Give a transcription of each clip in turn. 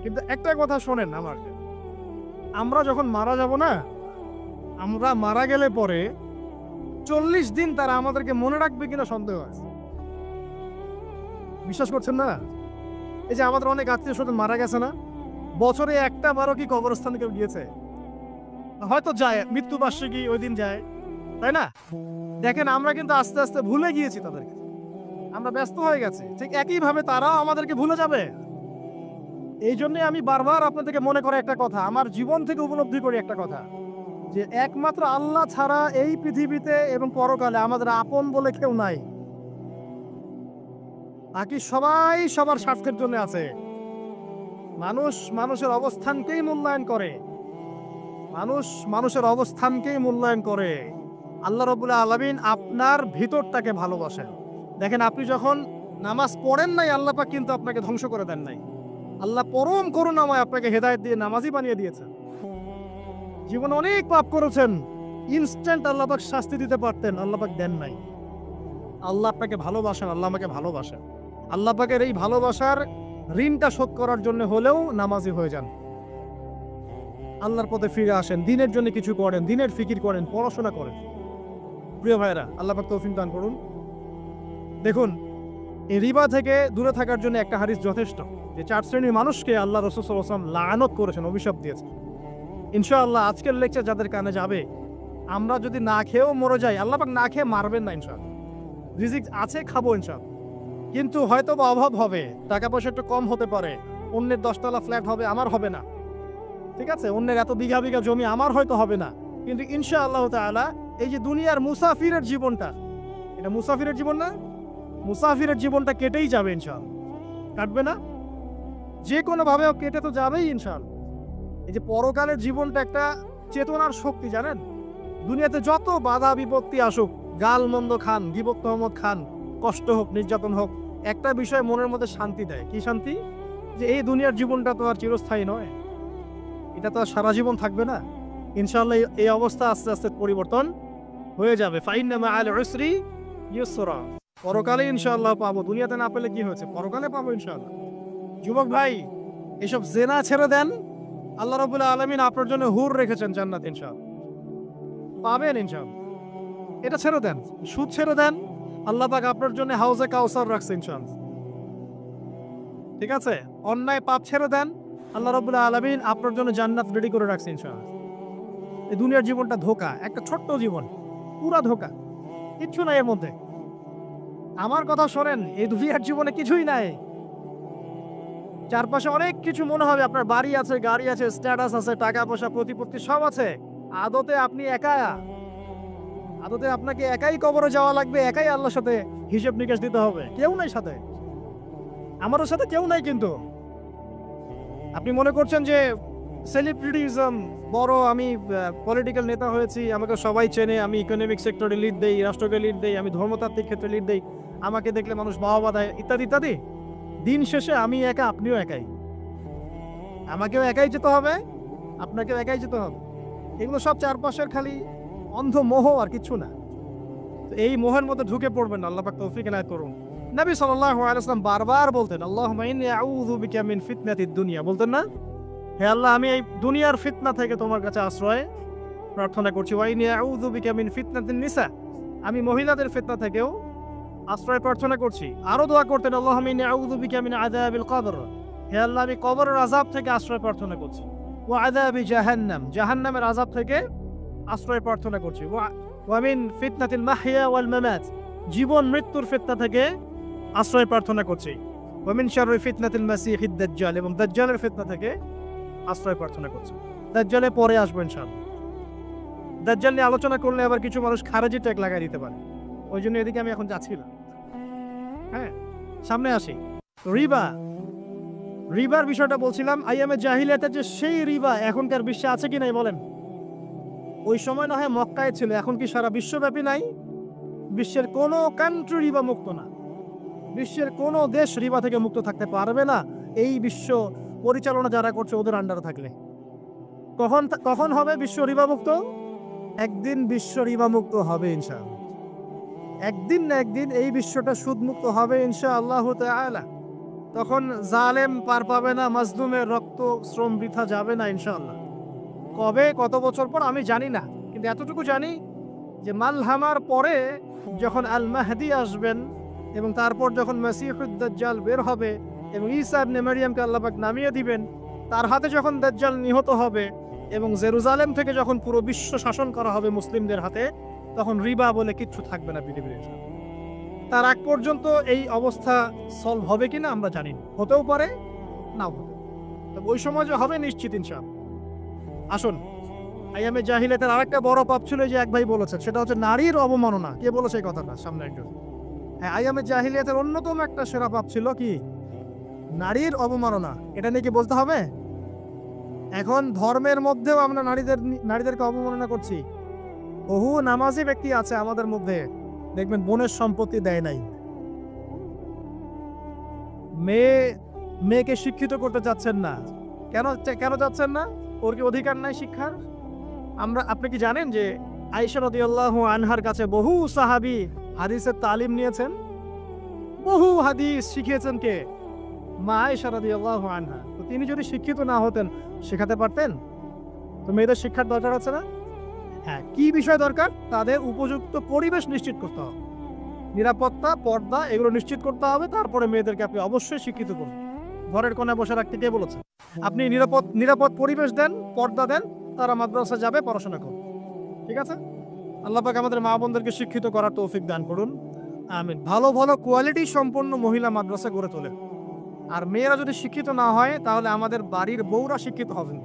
কিন্তু একটা কথা শোনেন আমার, আমরা যখন মারা যাব না, আমরা মারা গেলে পরে 40 দিন তারা আমাদেরকে মনে রাখবে কিনা সন্দেহ আছে। বিশ্বাস করছেন না? এই যে আমাদের অনেক আত্মীয় স্বজন মারা গেছে না, বছরে একটা বারো কি কবরস্থানে কেউ গিয়েছে? হয়তো যায়, মৃত্যুবার্ষিকী ওই দিন যায়, তাই না? দেখেন আমরা কিন্তু আস্তে আস্তে ভুলে গিয়েছি তাদেরকে, আমরা ব্যস্ত হয়ে গেছি। ঠিক একইভাবে তারাও আমাদেরকে ভুলে যাবে। এই জন্য আমি বারবার আপনাদেরকে মনে করে একটা কথা, আমার জীবন থেকে উপলব্ধি করি একটা কথা, যে একমাত্র আল্লাহ ছাড়া এই পৃথিবীতে এবং পরকালে আমাদের আপন বলে কেউ নাই। বাকি সবাই সবার স্বার্থের জন্য আছে। মানুষ মানুষের অবস্থানকেই মূল্যায়ন করে, মানুষ মানুষের অবস্থানকেই মূল্যায়ন করে। আল্লাহ রাব্বুল আলামিন আপনার ভিতরটাকে ভালোবাসেন। দেখেন আপনি যখন নামাজ পড়েন নাই, আল্লাহ পাক কিন্তু আপনাকে ধ্বংস করে দেন নাই। আল্লাহ পরম করুণাময় আপনাকে হেদায়েত দিয়ে নামাজি বানিয়ে দিয়েছেন। জীবনে অনেক পাপ করেছেন, ইনস্ট্যান্ট আল্লাহ পাক শাস্তি দিতে পারতেন, আল্লাহ পাক দেন নাই। আল্লাহ আপনাকে ভালোবাসেন, আল্লাহ আমাকে ভালোবাসেন। আল্লাহ পাকের এই ভালোবাসার ঋণটা শোধ করার জন্য হলেও নামাজি হয়ে যান, আল্লাহর পথে ফিরে আসেন, দিনের জন্য কিছু করেন, দিনের ফিকির করেন, পড়াশোনা করেন। প্রিয় ভাইরা, আল্লাহ পাক তৌফিক দান করুন। দেখুন, এই রিবা থেকে দূরে থাকার জন্য একটা হাদিস যথেষ্ট, যে 4 শ্রেণীর মানুষকে আল্লাহ রাসূল সাল্লাল্লাহু আলাইহি ওয়াসাল্লাম লাআনত করেছেন, অভিশাপ দিয়েছেন। ইনশাআল্লাহ আজকের লেকচার যাদের কানে যাবে, আমরা যদি না খেয়েও মরে যাই, আল্লাহ পাক না খেয়ে মারবেন না ইনশাআল্লাহ। রিজিক আছে, খাবো ইনশাআল্লাহ। কিন্তু হয়তো বা অভাব হবে, টাকা পয়সা একটু কম হতে পারে, অন্যের 10 তলা ফ্ল্যাট হবে, আমার হবে না, ঠিক আছে? অন্যের এত বিঘা বিঘা জমি আমার হয়তো হবে না, কিন্তু ইনশাআল্লাহ তাআলা এই যে দুনিয়ার মুসাফিরের জীবনটা, এটা মুসাফিরের জীবন না? মুসাফিরের জীবনটা কেটেই যাবে ইনশাআল্লাহ। কাটবে না? যে কোনো ভাবে কেটে তো যাবেই ইনশাআল্লাহ। এই যে পরকালের জীবনটা একটা চেতনার শক্তি, জানেন? দুনিয়াতে যত বাধা বিপত্তি আসুক, গাল মন্দ খান, গীবত তহমত খান, কষ্ট হোক, নির্যাতন হোক, একটা বিষয় মনের মধ্যে শান্তি দেয়। কি শান্তি? যে এই দুনিয়ার জীবনটা তো আর চিরস্থায়ী নয়, এটা তো আর সারা জীবন থাকবে না। ইনশাআল্লাহ এই অবস্থা আস্তে আস্তে পরিবর্তন হয়ে যাবে। ফাইন্না মাআল উসরি ইউসরা। পরকালে ইনশাআল্লাহ পাবো, দুনিয়াতে না পেলে কি হয়েছে, পরকালে পাবো ইনশাআল্লাহ। যুবক ভাই, এসব জেনা ছেড়ে দেন, আল্লাহ রাব্বুল আলামিন আপনার জন্য হুর রেখেছেন জান্নাত, ইনশাআল্লাহ পাবেন ইনশাআল্লাহ। এটা ছেড়ে দেন, সুদ ছেড়ে দেন, আল্লাহ পাক আপনার জন্য হাউজে কাউসার রাখছে ইনশাআল্লাহ। ঠিক আছে? অন্যায় পাপ ছেড়ে দেন, আল্লাহ রাব্বুল আলামিন আপনার জন্য জান্নাত রেডি করে রাখছে ইনশাআল্লাহ। এই দুনিয়ার জীবনটা ধোঁকা, একটা ছোট্ট জীবন, পুরা ধোঁকা, কিচ্ছু নাই এর মধ্যে। আমার কথা শোনেন, এই দুনিয়ার জীবনে কিছুই নাই। চারপাশে অনেক কিছু মনে হবে, আপনার বাড়ি আছে, গাড়ি আছে, স্ট্যাটাস আছে, টাকা পয়সা, প্রতিপত্তি সব আছে। আদতে আপনি একা, আদতে আপনাকে একাই কবরে যাওয়া লাগবে, একাই আল্লাহর সাথে হিসেব নিকেশ দিতে হবে। কেউ নাই সাথে, আমারও সাথে কেউ নাই। কিন্তু আপনি মনে করছেন যে সেলিব্রিটিজম, বড় আমি পলিটিক্যাল নেতা হয়েছি, আমাকে সবাই চেনে, আমি ইকোনমিক সেক্টরে লিড দেই, রাষ্ট্রকে লিড দেই, আমি ধর্মতাত্ত্বিক ক্ষেত্রে লিড দেই, আমাকে দেখলে মানুষ বাহবা দেয়, ইত্যাদি ইত্যাদি। দিন শেষে আমি একা, আপনিও একাই, আমাকেও একাই যেতে হবে, আপনাকেও একাই যেতে হবে। এগুলো সব চারপাশের খালি অন্ধ মোহ, আর কিছু না। তো এই মোহের মধ্যে ঢুকে পড়বেন না, আল্লাহ পাক তৌফিক এনায়েত করুন। নবী সাল্লাল্লাহু আলাইহি ওয়াসাল্লাম বারবার বলতেন, আল্লাহুম্মা ইন্নী আউযু বিকা মিন ফিতনাতিদ দুনিয়া, বলতেন না? হে আল্লাহ, আমি এই দুনিয়ার ফিতনা থেকে তোমার কাছে আশ্রয় প্রার্থনা করছি। ওয়া ইন্নী আউযু বিকা মিন ফিতনাতিন নিসা, আমি মহিলাদের ফিতনা থেকেও আশ্রয় প্রার্থনা করছি। আরো দোয়া করতেন, আল্লাহুম্মা ইন্নী আউযু বিকা মিন আযাবিল কবর, হে আল্লাহ, আমি কবরের আযাব থেকে আশ্রয় প্রার্থনা করছি। ওয়া আযাবি জাহান্নাম, জাহান্নামের আযাব থেকে আশ্রয় প্রার্থনা করছি। ওয়া মিন ফিতনাতিল মাহইয়া ওয়াল মামাত, জীবন মৃত্যুর ফিতনা থেকে আশ্রয় প্রার্থনা করছি। ওয়া মিন শাররি ফিতনাতিল মাসিহিদ দাজ্জাল, এবং দাজ্জালের ফিতনা থেকে আশ্রয় প্রার্থনা করছি। দাজ্জালে পরে আসবো ইনশাআল্লাহ। দাজ্জাল নিয়ে আলোচনা করলে আবার কিছু মানুষ খারেজি ট্যাগ লাগাই দিতে পারে, ওই জন্য এদিকে আমি এখন যাচ্ছি না। হ্যাঁ, সামনে আসি। রিবা, রিবার বিষয়টা বলছিলাম। আইয়ামে জাহিলিয়াতের যে সেই রিবা এখনকার বিশ্বে আছে কি নাই বলেন? ওই সময় না হয় মক্কায় ছিল, এখন কি সারা বিশ্বব্যাপী নাই? বিশ্বের কোনো কান্ট্রি রিবা মুক্ত না, বিশ্বের কোনো দেশ রিবা থেকে মুক্ত থাকতে পারবে না, এই বিশ্ব পরিচালনা যারা করছে ওদের আন্ডারে থাকলে। কখন কখন হবে বিশ্ব রিবা মুক্ত? একদিন বিশ্ব রিবা মুক্ত হবে ইনশাআল্লাহ। একদিন না একদিন এই বিশ্বটা সুদ মুক্ত হবে ইনশাআল্লাহ তাআলা। তখন জালেম পার পাবে না, মাজলুমের রক্ত শ্রম বৃথা যাবে না ইনশাআল্লাহ। কবে কত বছর পর আমি জানি না, কিন্তু এতটুকু জানি যে মালহামার পরে যখন আল মাহদি আসবেন এবং তারপর যখন মাসিহুদ দাজ্জাল বের হবে এবং ঈসা ইবনে মারইয়ামকে আল্লাহ পাক নামিয়ে দিবেন, তার হাতে যখন দাজ্জাল নিহত হবে এবং জেরুজালেম থেকে যখন পুরো বিশ্ব শাসন করা হবে মুসলিমদের হাতে, তখন রিবা বলে কিচ্ছু থাকবে না পৃথিবীর। তার আগ পর্যন্ত এই অবস্থা সলভ হবে কিনা আমরা জানি না, হতেও পারে নাও হতে, তবে ওই সময় যে হবে নিশ্চিত ইনশাআল্লাহ। আসুন, আইয়ামে জাহিলিয়াতের আরেকটা বড় পাপ ছিল যে এক ভাই বলেছেন, সেটা হচ্ছে নারীর অবমাননা। কে বলেছে এই কথাটা? সামনে একজন। হ্যাঁ, আইয়ামে জাহিলিয়াতের অন্যতম একটা সেরা পাপ ছিল কি? নারীর অবমাননা। এটা নিয়ে কি বলতে হবে? এখন ধর্মের মধ্যেও আমরা নারীদেরকে অবমাননা করছি। বহু নামাজি ব্যক্তি আছে আমাদের মধ্যে, দেখবেন বোনের সম্পত্তি দেয় নাই, মেয়েকে শিক্ষিত করতে চাচ্ছেন না। কেন চাচ্ছেন না? ওর কি অধিকার নাই শিক্ষার? আপনি কি জানেন যে আয়েশা রাদিয়াল্লাহু আনহার কাছে বহু সাহাবী হাদিসের তালিম নিয়েছেন, বহু হাদিস শিখিয়েছেন কে? মা আয়েশা রাদিয়াল্লাহু আনহা। তো তিনি যদি শিক্ষিত না হতেন, শেখাতে পারতেন? তো মেয়েদের শিক্ষার দরকার আছে না? হ্যাঁ, কি বিষয় দরকার? তাদের উপযুক্ত পরিবেশ নিশ্চিত করতে হবে, নিরাপত্তা, পর্দা এগুলো নিশ্চিত করতে হবে। তারপরে মেয়েদেরকে আপনি অবশ্যই শিক্ষিত করুন। ঘরের কোণে বসে রাখতে কে বলেছে? আপনি নিরাপদ পরিবেশ দেন, পর্দা দেন, তারা মাদ্রাসা যাবে, পড়াশোনা করবে। ঠিক আছে? আল্লাহ পাক আমাদের মা বোনদেরকে শিক্ষিত করার তৌফিক দান করুন, আমিন। ভালো ভালো কোয়ালিটি সম্পন্ন মহিলা মাদ্রাসা গড়ে তোলেন। আর মেয়েরা যদি শিক্ষিত না হয়, তাহলে আমাদের বাড়ির বউরা শিক্ষিত হবেন।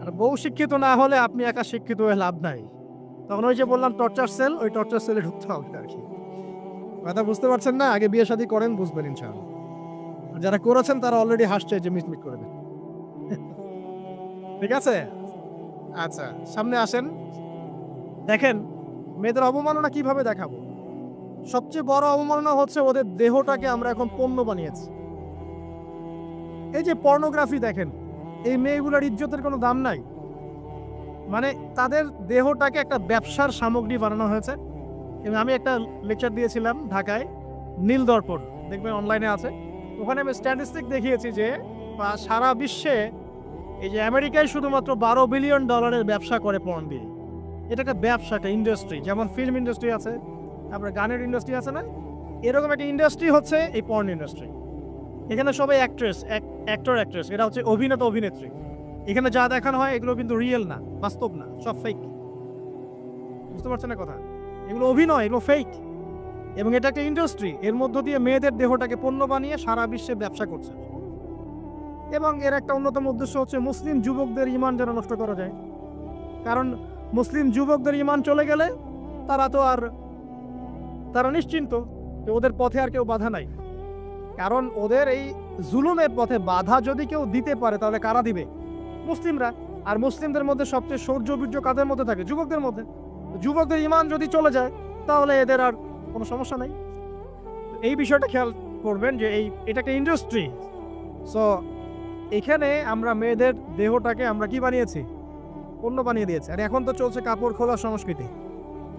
আর বউ শিক্ষিত না হলে আপনি একা শিক্ষিত হয়ে লাভ নাই। তখন ওই যে বললাম টর্চার সেল, ওই টর্চার সেলে ঢুকতে হবে আর কি। কথা বুঝতে পারছেন না? আগে বিয়ে শাদী করেন, বুঝবেন ইনশাআল্লাহ। যারা করেছেন তারা অলরেডি হাসছে যে মিটমিট করে দেন। ঠিক আছে? আচ্ছা, সামনে আসেন। দেখেন মেয়েদের অবমাননা কিভাবে দেখাবো। সবচেয়ে বড় অবমাননা হচ্ছে ওদের দেহটাকে আমরা এখন পণ্য বানিয়েছি। এই যে পর্নোগ্রাফি দেখেন, এই মেয়েগুলোর ইজ্জতের কোনো দাম নাই। মানে তাদের দেহটাকে একটা ব্যবসার সামগ্রী বানানো হয়েছে। এবং আমি একটা লেকচার দিয়েছিলাম ঢাকায়, নীল দর্পণ, দেখবেন অনলাইনে আছে। ওখানে আমি স্ট্যাটিস্টিক দেখিয়েছি যে সারা বিশ্বে এই যে আমেরিকায় শুধুমাত্র $12 বিলিয়ন ব্যবসা করে পর্ন দিয়ে। এটা একটা ব্যবসা, একটা ইন্ডাস্ট্রি। যেমন ফিল্ম ইন্ডাস্ট্রি আছে, আপনার গানের ইন্ডাস্ট্রি আছে না, এরকম একটা ইন্ডাস্ট্রি হচ্ছে এই পর্ন ইন্ডাস্ট্রি। এখানে সবাই অ্যাক্টর অ্যাক্ট্রেস, এরা হচ্ছে অভিনেতা অভিনেত্রী। এখানে যা দেখানো হয় এগুলো কিন্তু রিয়েল না, বাস্তব না, সব ফেক। বুঝতে পারছেন না কথা? এগুলো অভিনয়, এগুলো ফেক। এবং এটা একটা ইন্ডাস্ট্রি, এর মধ্য দিয়ে মেয়েদের দেহটাকে পণ্য বানিয়ে সারা বিশ্বে ব্যবসা করছে। এবং এর একটা অন্যতম উদ্দেশ্য হচ্ছে মুসলিম যুবকদের ঈমান যেন নষ্ট করা যায়। কারণ মুসলিম যুবকদের ঈমান চলে গেলে তারা নিশ্চিন্ত যে ওদের পথে আর কেউ বাধা নাই। কারণ ওদের এই জুলুমের পথে বাধা যদি কেউ দিতে পারে, তাহলে কারা দিবে? মুসলিমরা। আর মুসলিমদের মধ্যে সবচেয়ে শৌর্য বীর্য কাদের মধ্যে থাকে? যুবকদের মধ্যে। যুবকদের ঈমান যদি চলে যায়, তাহলে এদের আর কোনো সমস্যা নেই। এই বিষয়টা খেয়াল করবেন যে এটা একটা ইন্ডাস্ট্রি। সো এখানে আমরা মেয়েদের দেহটাকে আমরা কি বানিয়েছি? পণ্য বানিয়ে দিয়েছি। আর এখন তো চলছে কাপড় খোলা সংস্কৃতি।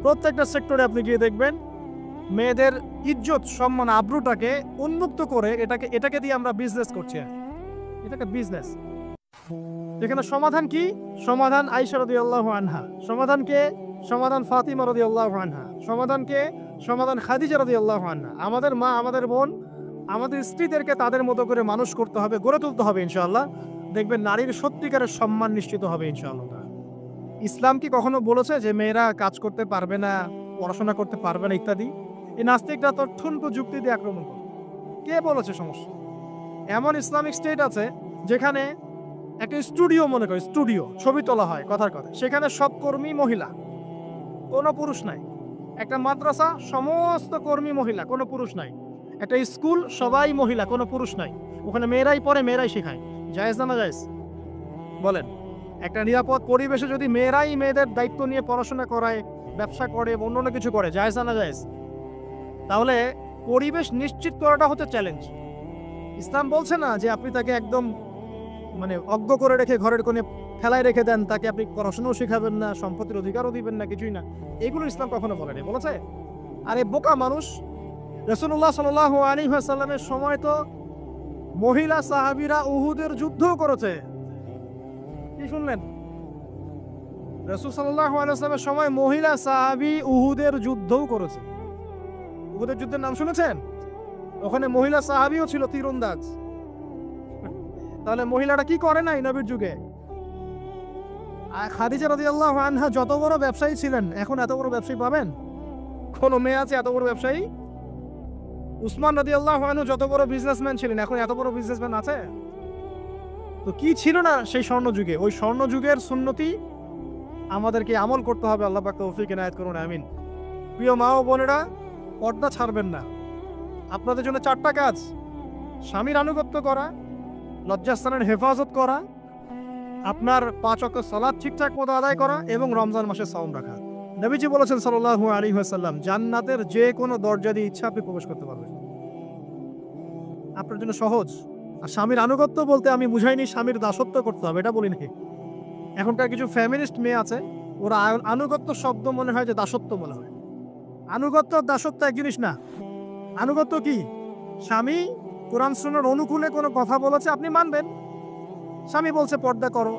প্রত্যেকটা সেক্টরে আপনি গিয়ে দেখবেন মেয়েদের ইজ্জত, সম্মান, আব্রুটাকে উন্মুক্ত করে এটাকে দিয়ে আমরা বিজনেস করছি। এটা একটা বিজনেস। এখানে সমাধান কি? সমাধান আয়েশা রাদিয়াল্লাহু আনহা। সমাধান কে? সমাধান ফাতিমা রাদিয়াল্লাহু আনহা। সমাধান কে? সমাধান খাদিজা রাদিয়াল্লাহু আনহা। আমাদের মা, আমাদের বোন, আমাদের স্ত্রীদেরকে তাদের মতো করে মানুষ করতে হবে, গড়ে তুলতে হবে ইনশাআল্লাহ। দেখবেন নারীর সত্যিকারের সম্মান নিশ্চিত হবে ইনশাআল্লাহ। ইসলাম কি কখনো বলেছে যে মেয়েরা কাজ করতে পারবে না, পড়াশোনা করতে পারবে না ইত্যাদি? এই নাস্তিকরা তথ্যন্ত যুক্তি দিয়ে আক্রমণ করে। কে বলেছে সমস্যা? এমন ইসলামিক স্টেট আছে যেখানে একটা স্টুডিও, মনে করে স্টুডিও, ছবি তোলা হয় কথার কথা, সেখানে সব কর্মী মহিলা, কোনো পুরুষ নাই। একটা মাদ্রাসা, সমস্ত কর্মী মহিলা, কোনো পুরুষ নাই। একটা স্কুল, সবাই মহিলা, কোনো পুরুষ নাই। ওখানে মেয়েরাই পড়ে, মেয়েরাই শেখায়। জায়েজ না জায়েজ বলেন? একটা নিরাপদ পরিবেশে যদি মেয়েরাই মেয়েদের দায়িত্ব নিয়ে পড়াশোনা করায়, ব্যবসা করে, অন্য কিছু করে, জায়েজ না জায়েজ? তাহলে পরিবেশ নিশ্চিত করাটা হচ্ছে চ্যালেঞ্জ। ইসলাম বলছে না যে আপনি তাকে একদম অজ্ঞ করে রেখে ঘরের কোণে ফেলায় রেখে দেন, তাকে আপনি পড়াশোনাও শেখাবেন না, সম্পত্তির অধিকারও দিবেন না, কিছুই না। এগুলো ইসলাম কখনো বলেনি। বলেছে? আরে বোকা মানুষ, রাসূলুল্লাহ সাল্লাল্লাহু আলাইহি ওয়াসাল্লামের সময় তো মহিলা সাহাবীরা উহুদের যুদ্ধ করেছে। কি শুনলেন? রাসূল সাল্লাল্লাহু আলাইহি ওয়াসাল্লামের সময় মহিলা সাহাবী উহুদের যুদ্ধও করেছে। উহুদের যুদ্ধের নাম শুনেছেন? ওখানে মহিলা সাহাবীও ছিল তীরন্দাজ। তাহলে মহিলাটা কি করে নাই নবীর যুগে? খাদিজা রাদিয়াল্লাহু আনহা যত বড় ব্যবসায়ী ছিলেন, এখন এত বড় ব্যবসায়ী পাবেন? কোন মেয়ে আছে এত বড় ব্যবসায়ী? উসমান রাদিয়াল্লাহু আনহু যত বড় বিজনেসম্যান ছিলেন, এখন এত বড় বিজনেসম্যান আছে? তো কি ছিল না সেই স্বর্ণ যুগে? ওই স্বর্ণ যুগের সুন্নতি আমাদেরকে আমল করতে হবে। আল্লাহ পাক তৌফিক এনায়েত করুন, আমিন। প্রিয় মা ও বোনেরা, পর্দা ছাড়বেন না। আপনাদের জন্য 4টা কাজ: স্বামীর আনুগত্য করা, লজ্জাস্থানের হেফাজত করা, আপনার 5 ওয়াক্ত সালাত ঠিকঠাক মতো আদায় করা এবং রমজান মাসে সাওম রাখা। নবীজি বলেছেন সাল্লাল্লাহু আলাইহি ওয়াসাল্লাম, জান্নাতের যে কোনো দরজা দিয়ে ইচ্ছা আপনি প্রবেশ করতে পারবেন। আপনার জন্য সহজ। আর স্বামীর আনুগত্য বলতে আমি বুঝাইনি স্বামীর দাসত্ব করতে হবে, এটা বলি নাকি। এখনকার কিছু ফ্যামিলিস্ট মেয়ে আছে, ওরা আনুগত্য শব্দ মনে হয় যে দাসত্ব মনে হয়। আনুগত্য আর দাসত্ব এক জিনিস না। আনুগত্য কি? স্বামী কোরআন সুন্নাহর অনুকূলে কোনো কথা বলেছে, আপনি মানবেন। স্বামী বলছে পর্দা করো,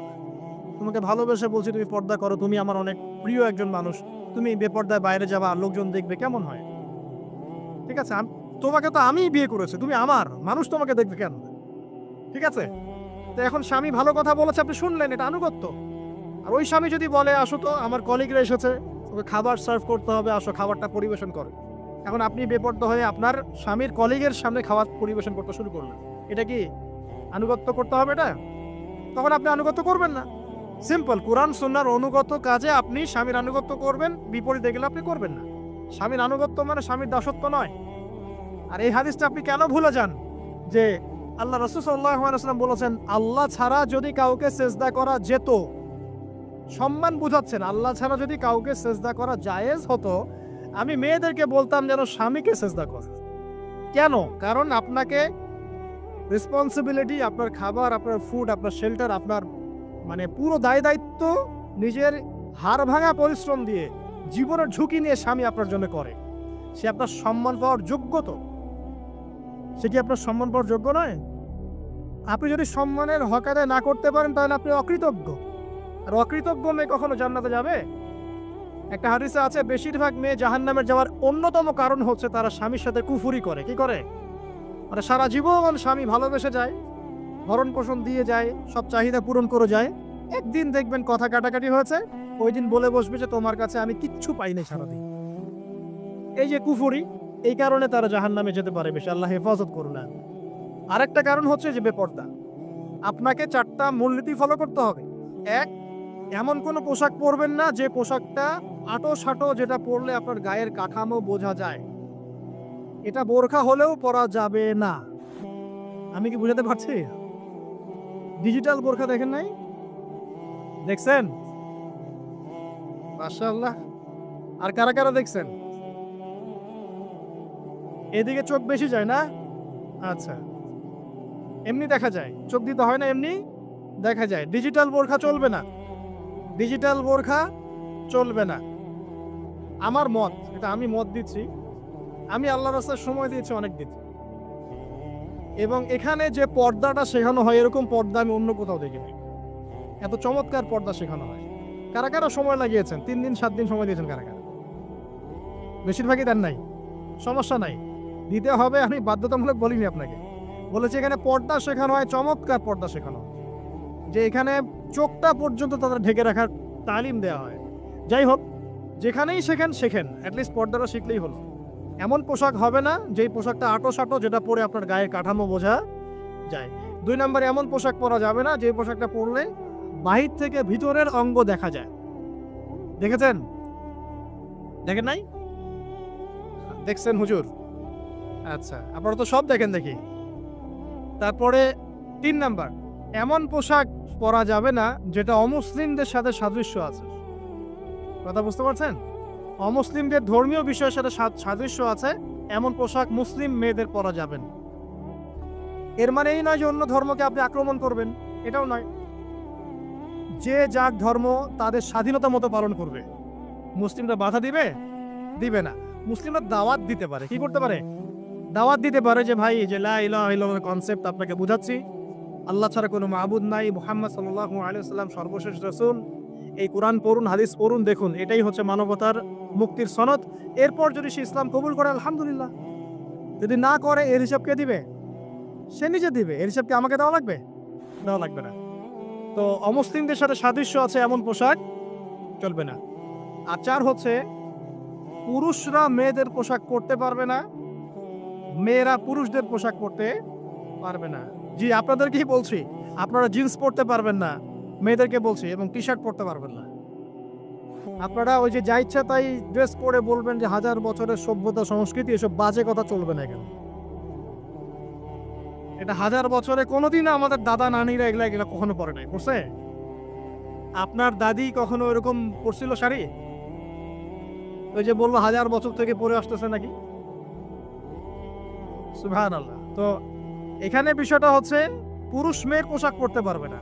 তোমাকে ভালোবেসে বলছি তুমি পর্দা করো, তুমি আমার অনেক প্রিয় একজন মানুষ, তুমি বেপর্দায় বাইরে যাবা, লোকজন দেখবে, কেমন হয়? ঠিক আছে, তোমাকে তো আমি বিয়ে করেছি, তুমি আমার মানুষ, তোমাকে দেখবে কেন? ঠিক আছে, তো এখন স্বামী ভালো কথা বলেছে, আপনি শুনলেন, এটা আনুগত্য। আর ওই স্বামী যদি বলে আসো তো আমার কলিগরা এসেছে, ওকে খাবার সার্ভ করতে হবে, আসো খাবারটা পরিবেশন করে, এখন আপনি বেপর্দা হয়ে আপনার স্বামীর কলিগের সামনে খাবার পরিবেশন করতে শুরু করলেন, এটা কি আনুগত্য করতে হবে? এটা তখন আপনি আনুগত্য করবেন না। সিম্পল, কোরআন সুন্নাহর অনুগত কাজে আপনি স্বামীর আনুগত্য করবেন, বিপরীতে গেলে আপনি করবেন না। স্বামীর আনুগত্য মানে স্বামীর দাসত্ব নয়। আর এই হাদিসটা আপনি কেন ভুলে যান যে আল্লাহ রাসূল সাল্লাল্লাহু আলাইহি ওয়াসাল্লাম বলেছেন, আল্লাহ ছাড়া যদি কাউকে সেজদা করা যেত, সম্মান বুঝাচ্ছেন, আল্লাহ ছাড়া যদি কাউকে সেজদা করা জায়েজ হতো, আমি মেয়েদেরকে বলতাম যেন স্বামীকে সেজদা করে। কেন? কারণ আপনাকে রেসপন্সিবিলিটি, আপনার খাবার, আপনার ফুড, আপনার শেল্টার, আপনার মানে পুরো দায় দায়িত্ব নিজের হাড় ভাঙা পরিশ্রম দিয়ে, জীবনের ঝুঁকি নিয়ে স্বামী আপনার জন্য করে। সে আপনার সম্মান পাওয়ার যোগ্য তো? সে কি আপনার সম্মান পাওয়ার যোগ্য নয়? আপনি যদি সম্মানের হক আদায় না করতে পারেন তাহলে আপনি অকৃতজ্ঞ। আর অকৃতজ্ঞ মেয়ে কখনো জান্নাতে যাবে? একটা হাদিসে আছে, বেশিরভাগ মেয়ে জাহান্নামের যাওয়ার অন্যতম কারণ হচ্ছে তারা স্বামীর সাথে কুফরি করে। কি করে? মানে সারা জীবন স্বামী ভালোবেসে যায়, ভরণ পোষণ দিয়ে যায়, সব চাহিদা পূরণ করে যায়, একদিন দেখবেন কথা কাটাকাটি হয়েছে, ওই দিন বলে বসবে যে তোমার কাছে আমি কিচ্ছু পাইনি সারাদিন। এই যে কুফরি, এই কারণে তারা জাহান্নামে যেতে পারে বেশি। আল্লাহ হেফাজত করুন। আরেকটা কারণ হচ্ছে যে বেপর্দা। আপনাকে 4টা মূলনীতি ফলো করতে হবে। 1, এমন কোনো পোশাক পরবেন না যে পোশাকটা আঁটো-সাঁটো, যেটা পরলে আপনার গায়ের কাঠামো বোঝা যায়। এটা বোরখা হলেও পরা যাবে না। আমি কি বুঝাতে পারছি? ডিজিটাল বোরখা দেখেন নাই? দেখছেন? মাশাআল্লাহ। আর কারা কারা দেখছেন? এদিকে চোখ বেশি যায় না? আচ্ছা, এমনি দেখা যায়, চোখ দিতে হয় না, এমনি দেখা যায়। ডিজিটাল বোরখা চলবে না, ডিজিটাল বোরখা চলবে না। আমার মত, এটা আমি মত দিচ্ছি, আমি আল্লাহর রাস্তায় সময় দিয়েছি অনেক দিন, এবং এখানে যে পর্দাটা শেখানো হয় এরকম পর্দা আমি অন্য কোথাও দেখিনি। এত চমৎকার পর্দা শেখানো হয়। কারা কারা সময় লাগিয়েছেন? 3 দিন 7 দিন সময় দিয়েছেন কারা কারা? বেশিরভাগই দেন নাই, সমস্যা নাই, দিতে হবে। আমি বাধ্যতামূলক বলিনি আপনাকে, বলেছি এখানে পর্দা শেখানো হয়, চমৎকার পর্দা শেখানো হয়, যে এখানে চোখটা পর্যন্ত তাদের ঢেকে রাখার তালিম দেওয়া হয়। যাই হোক, যেখানেই শেখেন অ্যাটলিস্ট পর্দাটা শিখলেই হলো। এমন পোশাক হবে না যেই পোশাকটা আঁটো-সাঁটো, যেটা পরে আপনার গায়ের কাঠামো বোঝা যায়। 2 নম্বরে এমন পোশাক পরা যাবে না যে পোশাকটা পরলে বাহির থেকে ভিতরের অঙ্গ দেখা যায়। দেখেছেন? দেখেন নাই? দেখছেন হুজুর? আচ্ছা, আপনারা তো সব দেখেন দেখি। তারপরে 3 নাম্বার, এমন পোশাক পরা যাবে না যেটা অমুসলিমদের সাথে সাদৃশ্য আছে। কথা বুঝতে পারছেন? অমুসলিমদের ধর্মীয় বিষয়ের সাথে সাদৃশ্য আছে এমন পোশাক মুসলিম মেয়েদের পরা যাবে না। এর মানে এই নয় যে অন্য ধর্মকে আপনি আক্রমণ করবেন, এটাও নয়। যে যার ধর্ম তাদের স্বাধীনতা মতো পালন করবে। মুসলিমরা বাধা দিবে? দিবে না। মুসলিমরা দাওয়াত দিতে পারে। কি করতে পারে? দাওয়াত দিতে পারে যে ভাই যে লা ইলাহা ইল্লাল্লাহর কনসেপ্ট আপনাকে বুঝাচ্ছি, আল্লাহ ছাড়া কোনো মাবুদ নাই, মুহাম্মদ সাল্লাল্লাহু আলাইহি ওয়াসাল্লাম সর্বশেষ রাসূল, এই কোরআন পড়ুন, হাদিস পড়ুন, দেখুন এটাই হচ্ছে মানবতার মুক্তির সনদ। এরপর যদি সে ইসলাম কবুল করে আলহামদুলিল্লাহ, যদি না করে এর হিসাব কে দিবে? সে নিজে দিবে। এর হিসাব কি আমাকে দেওয়া লাগবে? দেওয়া লাগবে না। তো অমুসলিমদের সাথে সাদৃশ্য আছে এমন পোশাক চলবে না। আর 4 হচ্ছে পুরুষরা মেয়েদের পোশাক পরতে পারবে না, মেয়েরা পুরুষদের পোশাক পরতে পারবে না। জি, আপনাদেরকেই বলছি, আপনারা জিন্স পরতে পারবেন না, মেয়েদেরকে বলছি, এবং টি শার্ট পরতে পারবেন না। আপনারা ওই যে যা ইচ্ছা তাই ড্রেস পরে বলবেন যে হাজার বছরের সভ্যতা সংস্কৃতি, এসব বাজে কথা চলবে না এখানে। এটা হাজার বছরে কোনোদিন আমাদের দাদা নানিরা এগুলা কখনো পরে নাই, পড়ছে? আপনার দাদি কখনো এরকম পরছিল শাড়ি? ওই যে বলবো হাজার বছর থেকে পরে আসতেছে নাকি? সুবহানাল্লাহ। তো এখানে বিষয়টা হচ্ছে পুরুষ মেয়ের পোশাক পরতে পারবে না,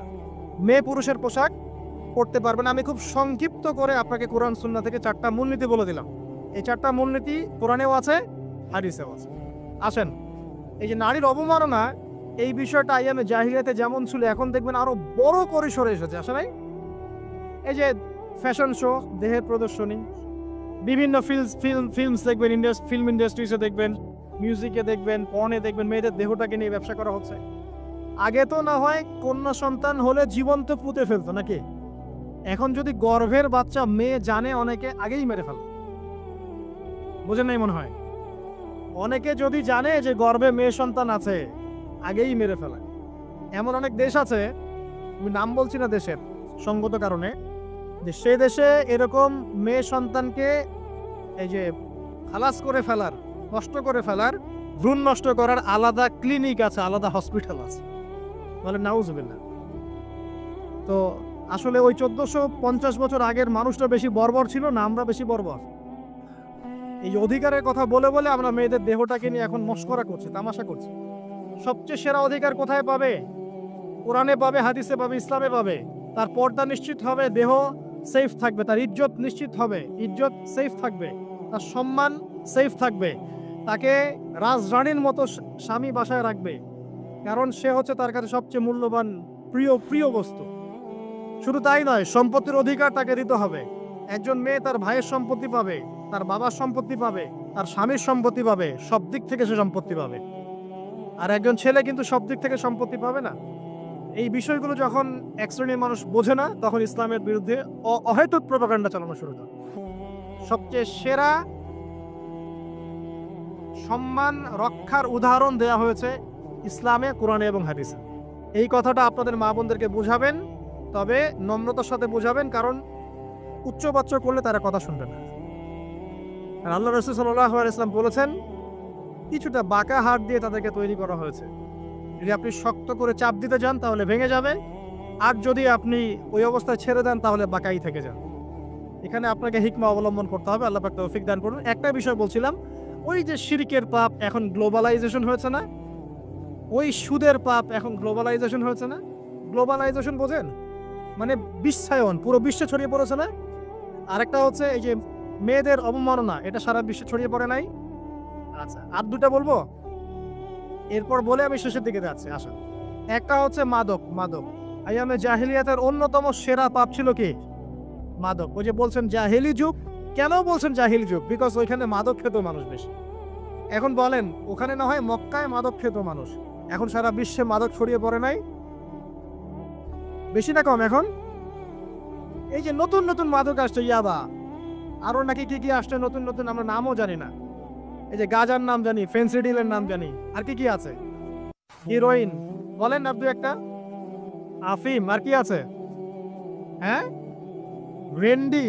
মেয়ে পুরুষের পোশাক পড়তে পারবে না। আমি খুব সংক্ষিপ্ত করে আপনাকে কোরআন সুন্নাহ থেকে 4টা মূলনীতি বলে দিলাম। এই 4টা মূলনীতি কোরআনেও আছে, হাদিসেও আছে। আসেন, এই যে নারীর অবমাননা, এই বিষয়টা আইয়ামে জাহিলিয়াতে যেমন ছিল, এখন দেখবেন আরো বড় পরিসরে এসেছে। আসলে এই যে ফ্যাশন শো, দেহের প্রদর্শনী, বিভিন্ন ফিল্মস দেখবেন, ফিল্ম ইন্ডাস্ট্রিজে দেখবেন, মিউজিকে দেখবেন, পর্নে দেখবেন, মেয়েদের দেহটাকে নিয়ে ব্যবসা করা হচ্ছে। আগে তো না হয় কন্যা সন্তান হলে জীবন্ত পুঁতে ফেলতো নাকি? এখন যদি গর্ভের বাচ্চা মেয়ে জানে, অনেকে আগেই মেরে ফেলে। বুঝেন নাই মনে হয়? অনেকে যদি জানে যে গর্ভে মেয়ে সন্তান আছে, আগেই মেরে ফেলে। এমন অনেক দেশ আছে, আমি নাম বলছি না দেশের সঙ্গত কারণে, যে সেই দেশে এরকম মেয়ে সন্তানকে এই যে খালাস করে ফেলার, নষ্ট করে ফেলার, ভ্রূণ নষ্ট করার আলাদা ক্লিনিক আছে, আলাদা হসপিটাল আছে। বলে নাউজুবিল্লাহ। তো আসলে ওই 1450 বছর আগের মানুষটা বেশি বর্বর ছিল না আমরা বেশি বর্বর? এই অধিকারের কথা বলে বলে আমরা মেয়েদের দেহটাকে নিয়ে এখন মস্করা করছি, তামাশা করছি। সবচেয়ে সেরা অধিকার কোথায় পাবে? কোরআনে পাবে, হাদিসে পাবে, ইসলামে পাবে। তার পর্দা নিশ্চিত হবে, দেহ সেফ থাকবে, তার ইজ্জত নিশ্চিত হবে, ইজ্জত সেফ থাকবে, তার সম্মান সেফ থাকবে, তাকে রাজরানীর মতো স্বামী বাসায় রাখবে, কারণ সে হচ্ছে তার কাছে সবচেয়ে মূল্যবান প্রিয় বস্তু। শুধু তাই নয়, সম্পত্তির অধিকার তাকে দিতে হবে। একজন মেয়ে তার ভাইয়ের সম্পত্তি পাবে, তার বাবার সম্পত্তি পাবে, তার স্বামীর সম্পত্তি পাবে, সব দিক থেকে সে সম্পত্তি পাবে। আর একজন ছেলে কিন্তু সব দিক থেকে সম্পত্তি পাবে না। এই বিষয়গুলো যখন এক শ্রেণীর মানুষ বোঝে না, তখন ইসলামের বিরুদ্ধে অহেতুক প্রপাগান্ডা চালানো শুরু করে। সবচেয়ে সেরা সম্মান রক্ষার উদাহরণ দেয়া হয়েছে ইসলামে, কোরআনে এবং হাদিসে। এই কথাটা আপনাদের মা বোনদেরকে বুঝাবেন, তবে নম্রতার সাথে বুঝাবেন, কারণ উচ্চবাচ্য করলে তারা কথা শুনবে না। আর আল্লাহ রাসূল সাল্লাল্লাহু আলাইহি ওয়াসাল্লাম বলেছেন, কিছুটা বাঁকা হাড় দিয়ে তাদেরকে তৈরি করা হয়েছে। যদি আপনি শক্ত করে চাপ দিতে যান তাহলে ভেঙে যাবে, আর যদি আপনি ওই অবস্থায় ছেড়ে দেন তাহলে বাঁকাই থেকে যান। এখানে আপনাকে হিকমা অবলম্বন করতে হবে। আল্লাহ পাক তৌফিক দান করুন। একটা বিষয় বলছিলাম, ওই যে শিরকের পাপ এখন গ্লোবালাইজেশন হয়েছে না, ওই সুদের পাপ এখন গ্লোবালাইজেশন হয়েছে না। গ্লোবালাইজেশন বোঝেন? মানে বিশ্বায়ন, পুরো বিশ্বে ছড়িয়ে পড়েছে না। আরেকটা হচ্ছে এই যে মেয়েদের অবমাননা, এটা সারা বিশ্বে ছড়িয়ে পড়ে নাই? আচ্ছা, আর দুটা বলবো, এরপর বলে আমি শেষের দিকে যাচ্ছি। আসা, একটা হচ্ছে মাদক। আইয়ামে জাহিলিয়াতের অন্যতম সেরা পাপ ছিল কি? মাদক। ওই যে বলছেন জাহিলি যুগ, কেন বলছেন জাহিলি যুগ? বিকজ ওইখানে মাদক খেত মানুষ বেশি। এখন বলেন, ওখানে না হয় মক্কায় মাদক খেত মানুষ, এখন সারা বিশ্বে মাদক ছড়িয়ে পড়ে নাই? বেশি না কম? এখন এই যে নতুন নতুন মাদক আসছে, ইয়াবা, আরো নাকি কি কি আসছে নতুন নতুন, আমরা নামও জানি না। এই যে গাজার নাম জানি, ফেন্সিডিলের নাম জানি, আর কি কি আছে? হিরোইন, বলেন না দু একটা, আফিম, আর কি আছে? হ্যাঁ, রেন্ডি,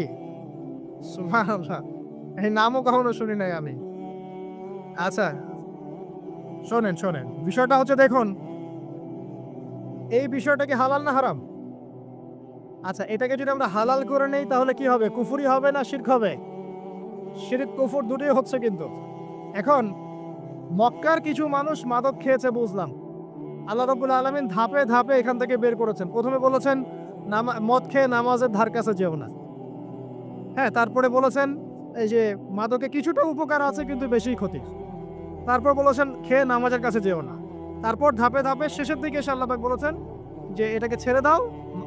সুবহানাল্লাহ, এই নামও কখনো শুনি নাই আমি। আচ্ছা শোনেন, বিষয়টা হচ্ছে, দেখুন এই বিষয়টা কি হালাল না হারাম? আচ্ছা, এটাকে যদি আমরা হালাল করে নেই তাহলে কি হবে? কুফরি হবে না শিরক হবে? শিরক কুফর দুটোই হচ্ছে। কিন্তু এখন মক্কার কিছু মানুষ মাদক খেয়েছে বুঝলাম, আল্লাহ রাব্বুল আলামিন ধাপে ধাপে এখান থেকে বের করেছেন। প্রথমে বলেছেন মদ খেয়ে নামাজের ধার কাছে যেও না। হ্যাঁ, তারপরে বলেছেন এই যে মাদকে কিছুটা উপকার আছে কিন্তু বেশি ক্ষতি। তারপর বলেছেন খেয়ে নামাজের কাছে যেও না। তারপর ধাপে ধাপে শেষের দিকে এসে আল্লাহ পাক বলেছেন যে এটাকে ছেড়ে দাও।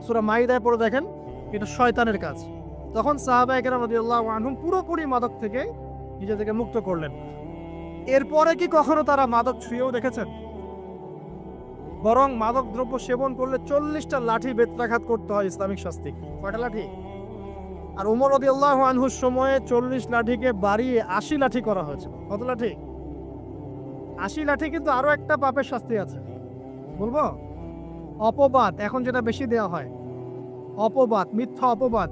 সূরা মাইদায় পড়ে দেখেন এটা শয়তানের কাজ। তখন সাহাবায়ে কেরাম রাদিয়াল্লাহু আনহুম পুরোপুরি মাদক থেকে নিজেদেরকে মুক্ত করলেন। এরপরে কি কখনো তারা মাদক ছুঁয়েও দেখেছেন? বরং মাদক দ্রব্য সেবন করলে 40টা লাঠি বেত্রাঘাত করতে হয় ইসলামিক শাস্তি। কয়টা লাঠি? আর ওমর রাদিয়াল্লাহু আনহুর সময়ে 40 লাঠিকে বাড়িয়ে 80 লাঠি করা হয়েছে। কত লাঠি? 80 লাঠি। কিন্তু আরো একটা পাপের শাস্তি আছে, বলবো? অপবাদ। এখন যেটা বেশি দেওয়া হয়, অপবাদ, মিথ্যা অপবাদ।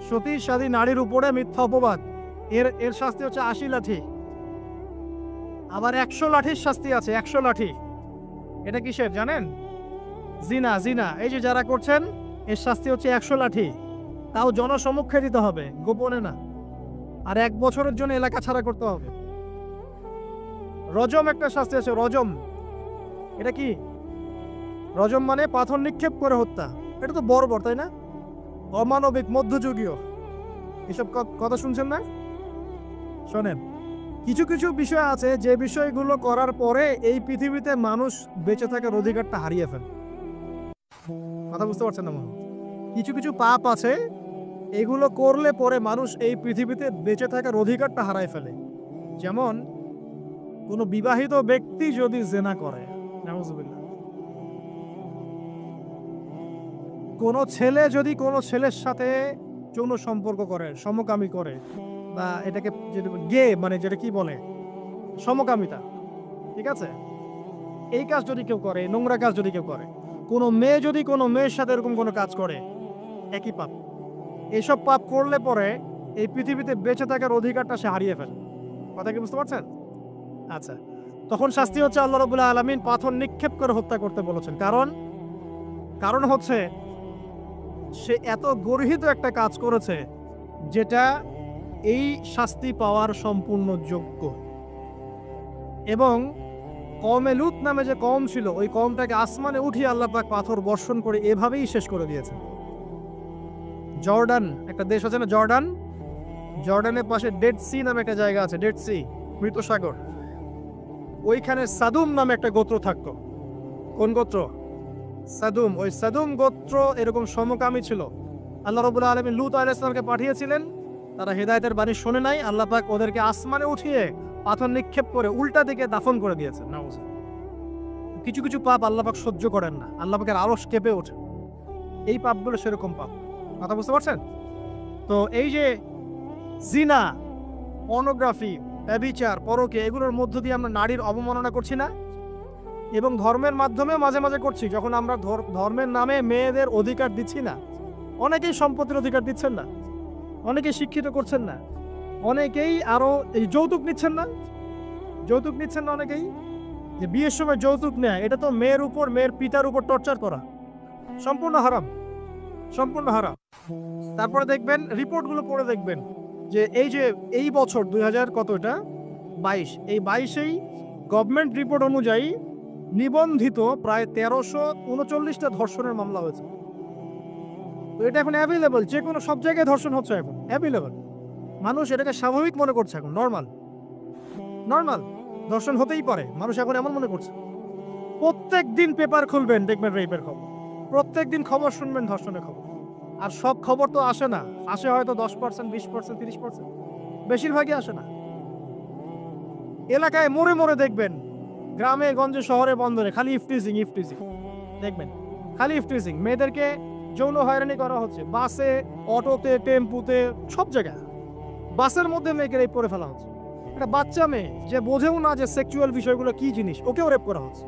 সতী সাধী নারীর উপরে মিথ্যা অপবাদ, এর শাস্তি হচ্ছে 80 লাঠি। আবার 100 লাঠির শাস্তি আছে, 100 লাঠি। এটা কিসের জানেন? জিনা। জিনা এই যে যারা করছেন, এর শাস্তি হচ্ছে 100 লাঠি। তাও জনসম্মুখে দিতে হবে, গোপনে না। আর 1 বছরের জন্য এলাকা ছাড়া করতে হবে। রজম একটা শাস্তি আছে, রজম। এটা কি? রজম মানে পাথর নিক্ষেপ করে হত্যা। এটা তো বর্বর, তাই না? অমানবিক, মধ্যযুগীয়। এসব কথা শুনছেন না? শোনেন, কিছু কিছু বিষয় আছে যে বিষয়গুলো করার পরে এই পৃথিবীতে মানুষ বেঁচে থাকার অধিকারটা হারিয়ে ফেলে। কথা বুঝতে পারছেন না মনে হয়? কিছু কিছু পাপ আছে, এগুলো করলে পরে মানুষ এই পৃথিবীতে বেঁচে থাকার অধিকারটা হারায় ফেলে। যেমন কোনো বিবাহিত ব্যক্তি যদি জেনা করে, নাউজুবিল্লাহ। কোনো ছেলে যদি কোনো ছেলের সাথে যৌন সম্পর্ক করে, সমকামী করে, বা এটাকে গে মানে যেটা কি বলে, সমকামিতা, ঠিক আছে? এই কাজ যদি কেউ করে, নোংরা কাজ যদি কেউ করে, কোনো মেয়ে যদি কোনো মেয়ের সাথে এরকম কোনো কাজ করে, একই পাপ। এইসব পাপ করলে পরে এই পৃথিবীতে বেঁচে থাকার অধিকারটা সে হারিয়ে ফেলে। কথা কি বুঝতে পারছেন? আচ্ছা, তখন শাস্তি হচ্ছে আল্লাহ রাব্বুল আলামিন পাথর নিক্ষেপ করে হত্যা করতে বলেছেন। কারণ হচ্ছে সে এত গর্হিত একটা কাজ করেছে যেটা এই শাস্তি পাওয়ার সম্পূর্ণ যোগ্য। এবং কওমে লূত নামে যে কওম ছিল, ওই কওমটাকে আসমানে উঠিয়ে আল্লাহ পাক পাথর বর্ষণ করে এভাবেই শেষ করে দিয়েছে। জর্ডান একটা দেশ আছে না, জর্ডান? জর্ডানের পাশে ডেড সি নামে একটা জায়গা আছে, ডেড সি, মৃত সাগর। ওইখানে সাদুম নামে একটা গোত্র থাকতো। কোন গোত্র? সাদুম। ওই সাদুম গোত্র এরকম সমকামী ছিল। আল্লাহ রাব্বুল আলামিন লূত আলাইহিস সালামকে পাঠিয়েছিলেন, তারা হেদায়েতের বাণী শোনে নাই। আল্লাহ পাক ওদেরকে আসমানে উঠিয়ে পাথর নিক্ষেপ করে উল্টা দিকে দাফন করে দিয়েছেন। নাউজুবিল্লাহ। কিছু কিছু পাপ আল্লাহ পাক সহ্য করেন না, আল্লাহ পাকের আরশ কেঁপে ওঠে। এই পাপগুলো সেরকম পাপ। কথা বুঝতে পারছেন? তো এই যে জিনা, পর্নোগ্রাফি, ব্যভিচার, পরকে, এগুলোর মধ্য দিয়ে আমরা নারীর অবমাননা করছি না? এবং ধর্মের মাধ্যমে মাঝে মাঝে করছি, যখন আমরা ধর্মের নামে মেয়েদের অধিকার দিচ্ছি না। অনেকেই সম্পত্তির অধিকার দিচ্ছেন না, অনেকেই শিক্ষিত করছেন না, অনেকেই আরো এই যৌতুক নিচ্ছেন না। যৌতুক নিচ্ছেন না অনেকেই, যে বিয়ের সময় যৌতুক নেয়, এটা তো মেয়ের উপর, মেয়ের পিতার উপর টর্চার করা। সম্পূর্ণ হারাম, সম্পূর্ণ হারাম। তারপরে দেখবেন, রিপোর্টগুলো পড়ে দেখবেন যে এই বছর 2000 কত, এটা 22, এই 22-এই গভর্নমেন্ট রিপোর্ট অনুযায়ী নিবন্ধিত প্রায় 1339টা ধর্ষণের মামলা হয়েছে। তো এটা এখন অ্যাভেলেবল, যে কোনো সব জায়গায় ধর্ষণ হচ্ছে, এখন অ্যাভেলেবল। মানুষ এটাকে স্বাভাবিক মনে করছে, এখন নর্মাল। ধর্ষণ হতেই পারে, মানুষ এখন এমন মনে করছে। প্রত্যেক দিন পেপার খুলবেন, দেখবেন রেপের খবর। প্রত্যেক দিন খবর শুনবেন ধর্ষণের খবর। আর সব খবর তো আসে না, আসে হয়তো 10%, 20%, 30%, বেশিরভাগই আসে না। এলাকায় মোড়ে মোড়ে দেখবেন, গ্রামে গঞ্জে শহরে বন্দরে খালি ইফটিজিং দেখবেন, খালি ইফটিজিং। মেয়েদেরকে যৌন হয়রানি করা হচ্ছে, বাসে, অটোতে, টেম্পুতে, সব জায়গায়। বাসের মধ্যে মেয়েকে রেপ করে ফেলা হচ্ছে। একটা বাচ্চা মেয়ে যে বোঝেও না যে সেক্সুয়াল বিষয়গুলো কি জিনিস, ওকেও রেপ করা হচ্ছে।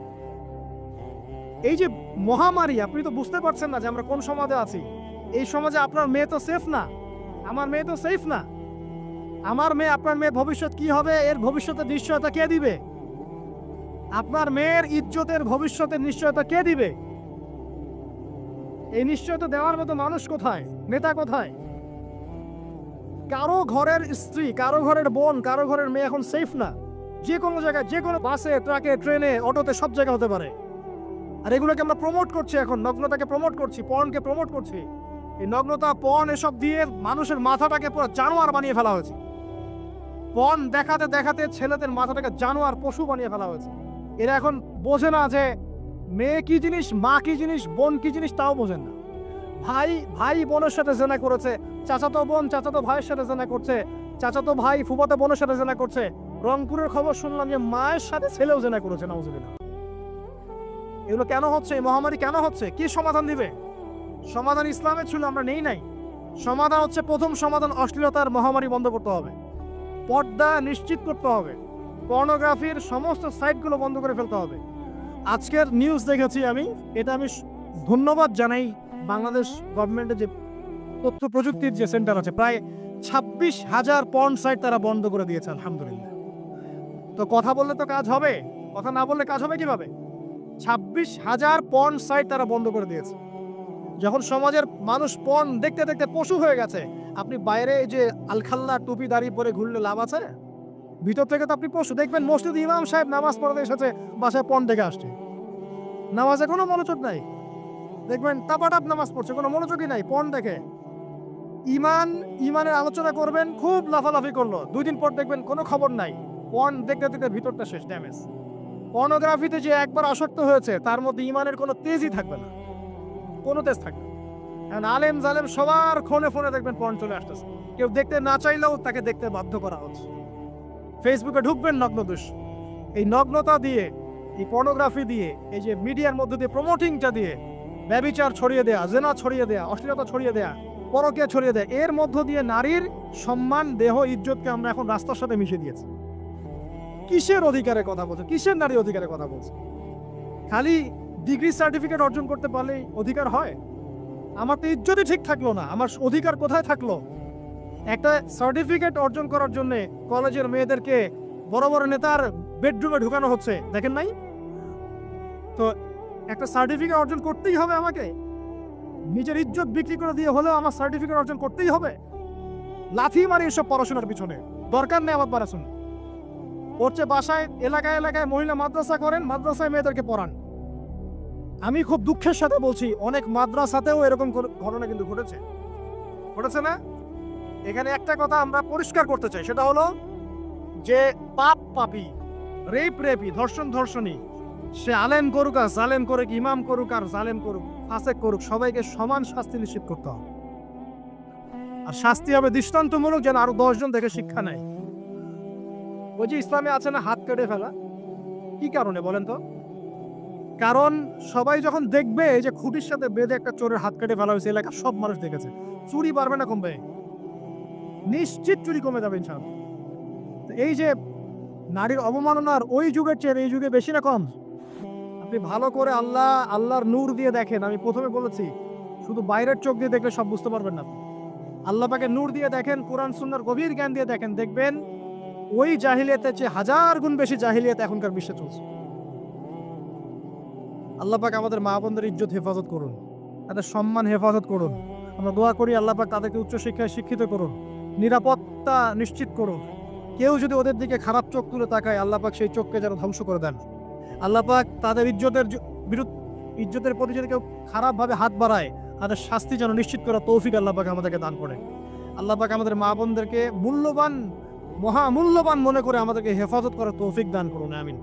এই যে মহামারী, আপনি তো বুঝতে পারছেন না যে আমরা কোন সমাজে আছি। এই সমাজে আপনার মেয়ে তো সেফ না, আমার মেয়ে তো সেফ না। আমার মেয়ে, আপনার মেয়ের ভবিষ্যৎ কি হবে, এর ভবিষ্যতের নিশ্চয়তা কে দিবে? আপনার মেয়ের ইজ্জতের ভবিষ্যতের নিশ্চয়তা কে দিবে? এই নিশ্চয়তা দেওয়ার মতো মানুষ কোথায়, নেতা কোথায়? কারো ঘরের স্ত্রী, কারো ঘরের বোন, কারো ঘরের মেয়ে এখন সেফ না। যে কোনো জায়গায়, যে কোনো বাসে, ট্রাকে, ট্রেনে, অটোতে, সব জায়গায় হতে পারে। আর এগুলোকে আমরা প্রমোট করছি, এখন নগ্নতাকে প্রমোট করছি, পর্নকে প্রমোট করছি। এই নগ্নতা, পর্ন, এসব দিয়ে মানুষের মাথাটাকে পুরো জানোয়ার বানিয়ে ফেলা হয়েছে। পণ দেখাতে দেখাতে ছেলেদের মাথাটাকে জানোয়ার পশু বানিয়ে ফেলা হয়েছে। এরা এখন বোঝে না যে মেয়ে কি জিনিস, মা কি জিনিস, বোন কি জিনিস, তাও বোঝেন না। ভাই ভাই বোনের সাথে জেনা করেছে, চাচাতো বোন চাচাতো ভাইয়ের সাথে জেনা করছে, চাচাতো ভাই ফুফাতো বোনের সাথে জেনা করছে। রংপুরের খবর শুনলাম যে মায়ের সাথে ছেলেও জেনা করেছে, নাউজুবিল্লাহ। এগুলো কেন হচ্ছে? এই মহামারী কেন হচ্ছে? কি সমাধান দিবে? সমাধান ইসলামে ছিল, আমরা নেই নাই। সমাধান হচ্ছে, প্রথম সমাধান অশ্লীলতার মহামারী বন্ধ করতে হবে, পর্দা নিশ্চিত করতে হবে, পর্নোগ্রাফির সমস্ত সাইটগুলো বন্ধ করে ফেলতে হবে। আজকের নিউজ দেখেছি আমি, এটা আমি ধন্যবাদ জানাই বাংলাদেশ গভর্নমেন্টের যে তথ্য প্রযুক্তির যে সেন্টার আছে, প্রায় 26,000 পর্ন সাইট তারা বন্ধ করে দিয়েছে, আলহামদুলিল্লাহ। তো কথা বললে তো কাজ হবে, কথা না বললে কাজ হবে কিভাবে? 26,000 পর্ন সাইট তারা বন্ধ করে দিয়েছে। যখন সমাজের মানুষ পর্ন দেখতে দেখতে পশু হয়ে গেছে, আপনি বাইরে এই যে আলখাল্লা টুপি দাড়ি পরে ঘুরলে লাভ আছে? ভিতর থেকে তো আপনি পশু। দেখবেন মসজিদ ইমাম সাহেব নামাজ পড়াতে এসেছে, বাসায় পর্ন দেখে আসছে, নামাজে কোনো মনোযোগ নাই। দেখবেন টাপাটাপ নামাজ পড়ছে, কোনো মনোযোগই নাই, পর্ন দেখে। ইমানের আলোচনা করবেন, খুব লাফালাফি করলো, 2 দিন পর দেখবেন কোনো খবর নাই, পর্ন দেখতে দেখতে ভিতরটা শেষ, ড্যামেজ। পর্নোগ্রাফিতে যে একবার আসক্ত হয়েছে, তার মধ্যে ইমানের কোনো তেজই থাকবে না, কোনো তেজ থাকবে না। এখন আলেম জালেম সবার ফোনে ফোনে দেখবেন পর্ন চলে আসতেছে, কেউ দেখতে না চাইলেও তাকে দেখতে বাধ্য করা হচ্ছে। ফেসবুকে ঢুকবেন, নগ্ন দৃশ্য। এই নগ্নতা দিয়ে, এই পর্নোগ্রাফি দিয়ে, এই যে মিডিয়ার মধ্যে দিয়ে প্রমোটিংটা দিয়ে ব্যভিচার ছড়িয়ে দেয়া, জেনা ছড়িয়ে দেয়া, অশ্লীলতা ছড়িয়ে দেয়া, পরকীয়া ছড়িয়ে দেয়া, এর মধ্য দিয়ে নারীর সম্মান, দেহ, ইজ্জতকে আমরা এখন রাস্তার সাথে মিশিয়ে দিয়েছি। কিসের অধিকারের কথা বলছে? কিসের নারী অধিকারের কথা বলছে? খালি ডিগ্রি সার্টিফিকেট অর্জন করতে পারলেই অধিকার হয়? আমার তো ইজ্জতই ঠিক থাকলো না, আমার অধিকার কোথায় থাকলো? একটা সার্টিফিকেট অর্জন করার জন্য কলেজের মেয়েদেরকে বড় বড় নেতার বেডরুমে ঢুকানো হচ্ছে, দেখেন নাই? তো একটা সার্টিফিকেট অর্জন করতেই হবে আমাকে, নিজের ইজ্জত বিক্রি করে দিয়ে হলেও আমার সার্টিফিকেট অর্জন করতেই হবে। লাথি মারি এসব পড়াশোনার পিছনে, দরকার নেই আমার পড়াশোনা। পড়ছে বাসায়, এলাকায় এলাকায় মহিলা মাদ্রাসা করেন, মাদ্রাসায় মেয়েদেরকে পড়ান। আমি খুব দুঃখের সাথে বলছি, অনেক মাদ্রাসাতেও এরকম ঘটনা কিন্তু ঘটেছে না? এখানে একটা কথা আমরা পরিষ্কার করতে চাই, সেটা হলো যে পাপ পাপী, রেপি, ধর্ষণী, সে আলেম করুক আর জালেম করুক, ইমাম করুক আর জালেম করুক, ফাসেক করুক, সবাইকে সমান শাস্তি নিশ্চিত করতে হবে। আর শাস্তি হবে দৃষ্টান্তমূলক, যেন আরো 10 জন দেখে শিক্ষা নেয়। ওই যে ইসলামে আছে না হাত কেটে ফেলা, কি কারণে বলেন তো? কারণ সবাই যখন দেখবে এই যে খুঁটির সাথে বেঁধে একটা চোরের হাত কেটে ফেলা হয়েছে, এলাকার সব মানুষ দেখেছে, চুরি বাড়বে না কমবে? নিশ্চিত চুরি কমে যাবে ইনশাআল্লাহ। এই যে নারীর অবমাননার ওই যুগের চেয়ে এই যুগে বেশি না কম? আপনি ভালো করে আল্লাহর নূর দিয়ে দেখেন। আমি প্রথমে বলেছি, শুধু বাইরের চোখ দিয়ে দেখলে সব বুঝতে পারবেন না। আল্লাহ পাকে নূর দিয়ে দেখেন, কোরআন সুন্নাহর গভীর জ্ঞান দিয়ে দেখেন, দেখবেন ওই জাহিলিয়াতের চেয়ে 1000 গুণ বেশি জাহিলিয়াত এখনকার বিশ্বে চলছে। আল্লাহ পাক আমাদের মা বোনদের ইজ্জত হেফাজত করুন, তাদের সম্মান হেফাজত করুন। আমরা দোয়া করি আল্লাহ পাক তাদেরকে উচ্চশিক্ষায় শিক্ষিত করুন, নিরাপত্তা নিশ্চিত করুন। কেউ যদি ওদের দিকে খারাপ চোখ তুলে তাকায়, আল্লাহ পাক সেই চোখকে যেন ধ্বংস করে দেন। আল্লাহ পাক তাদের ইজ্জতের প্রতি যদি কেউ খারাপভাবে হাত বাড়ায়, তাদের শাস্তি যেন নিশ্চিত করা তৌফিক আল্লাহ পাক আমাদেরকে দান করে। আল্লাহ পাক আমাদের মা বোনদেরকে মহামূল্যবান মনে করে আমাদেরকে হেফাজত করার তৌফিক দান করুন, আমিন।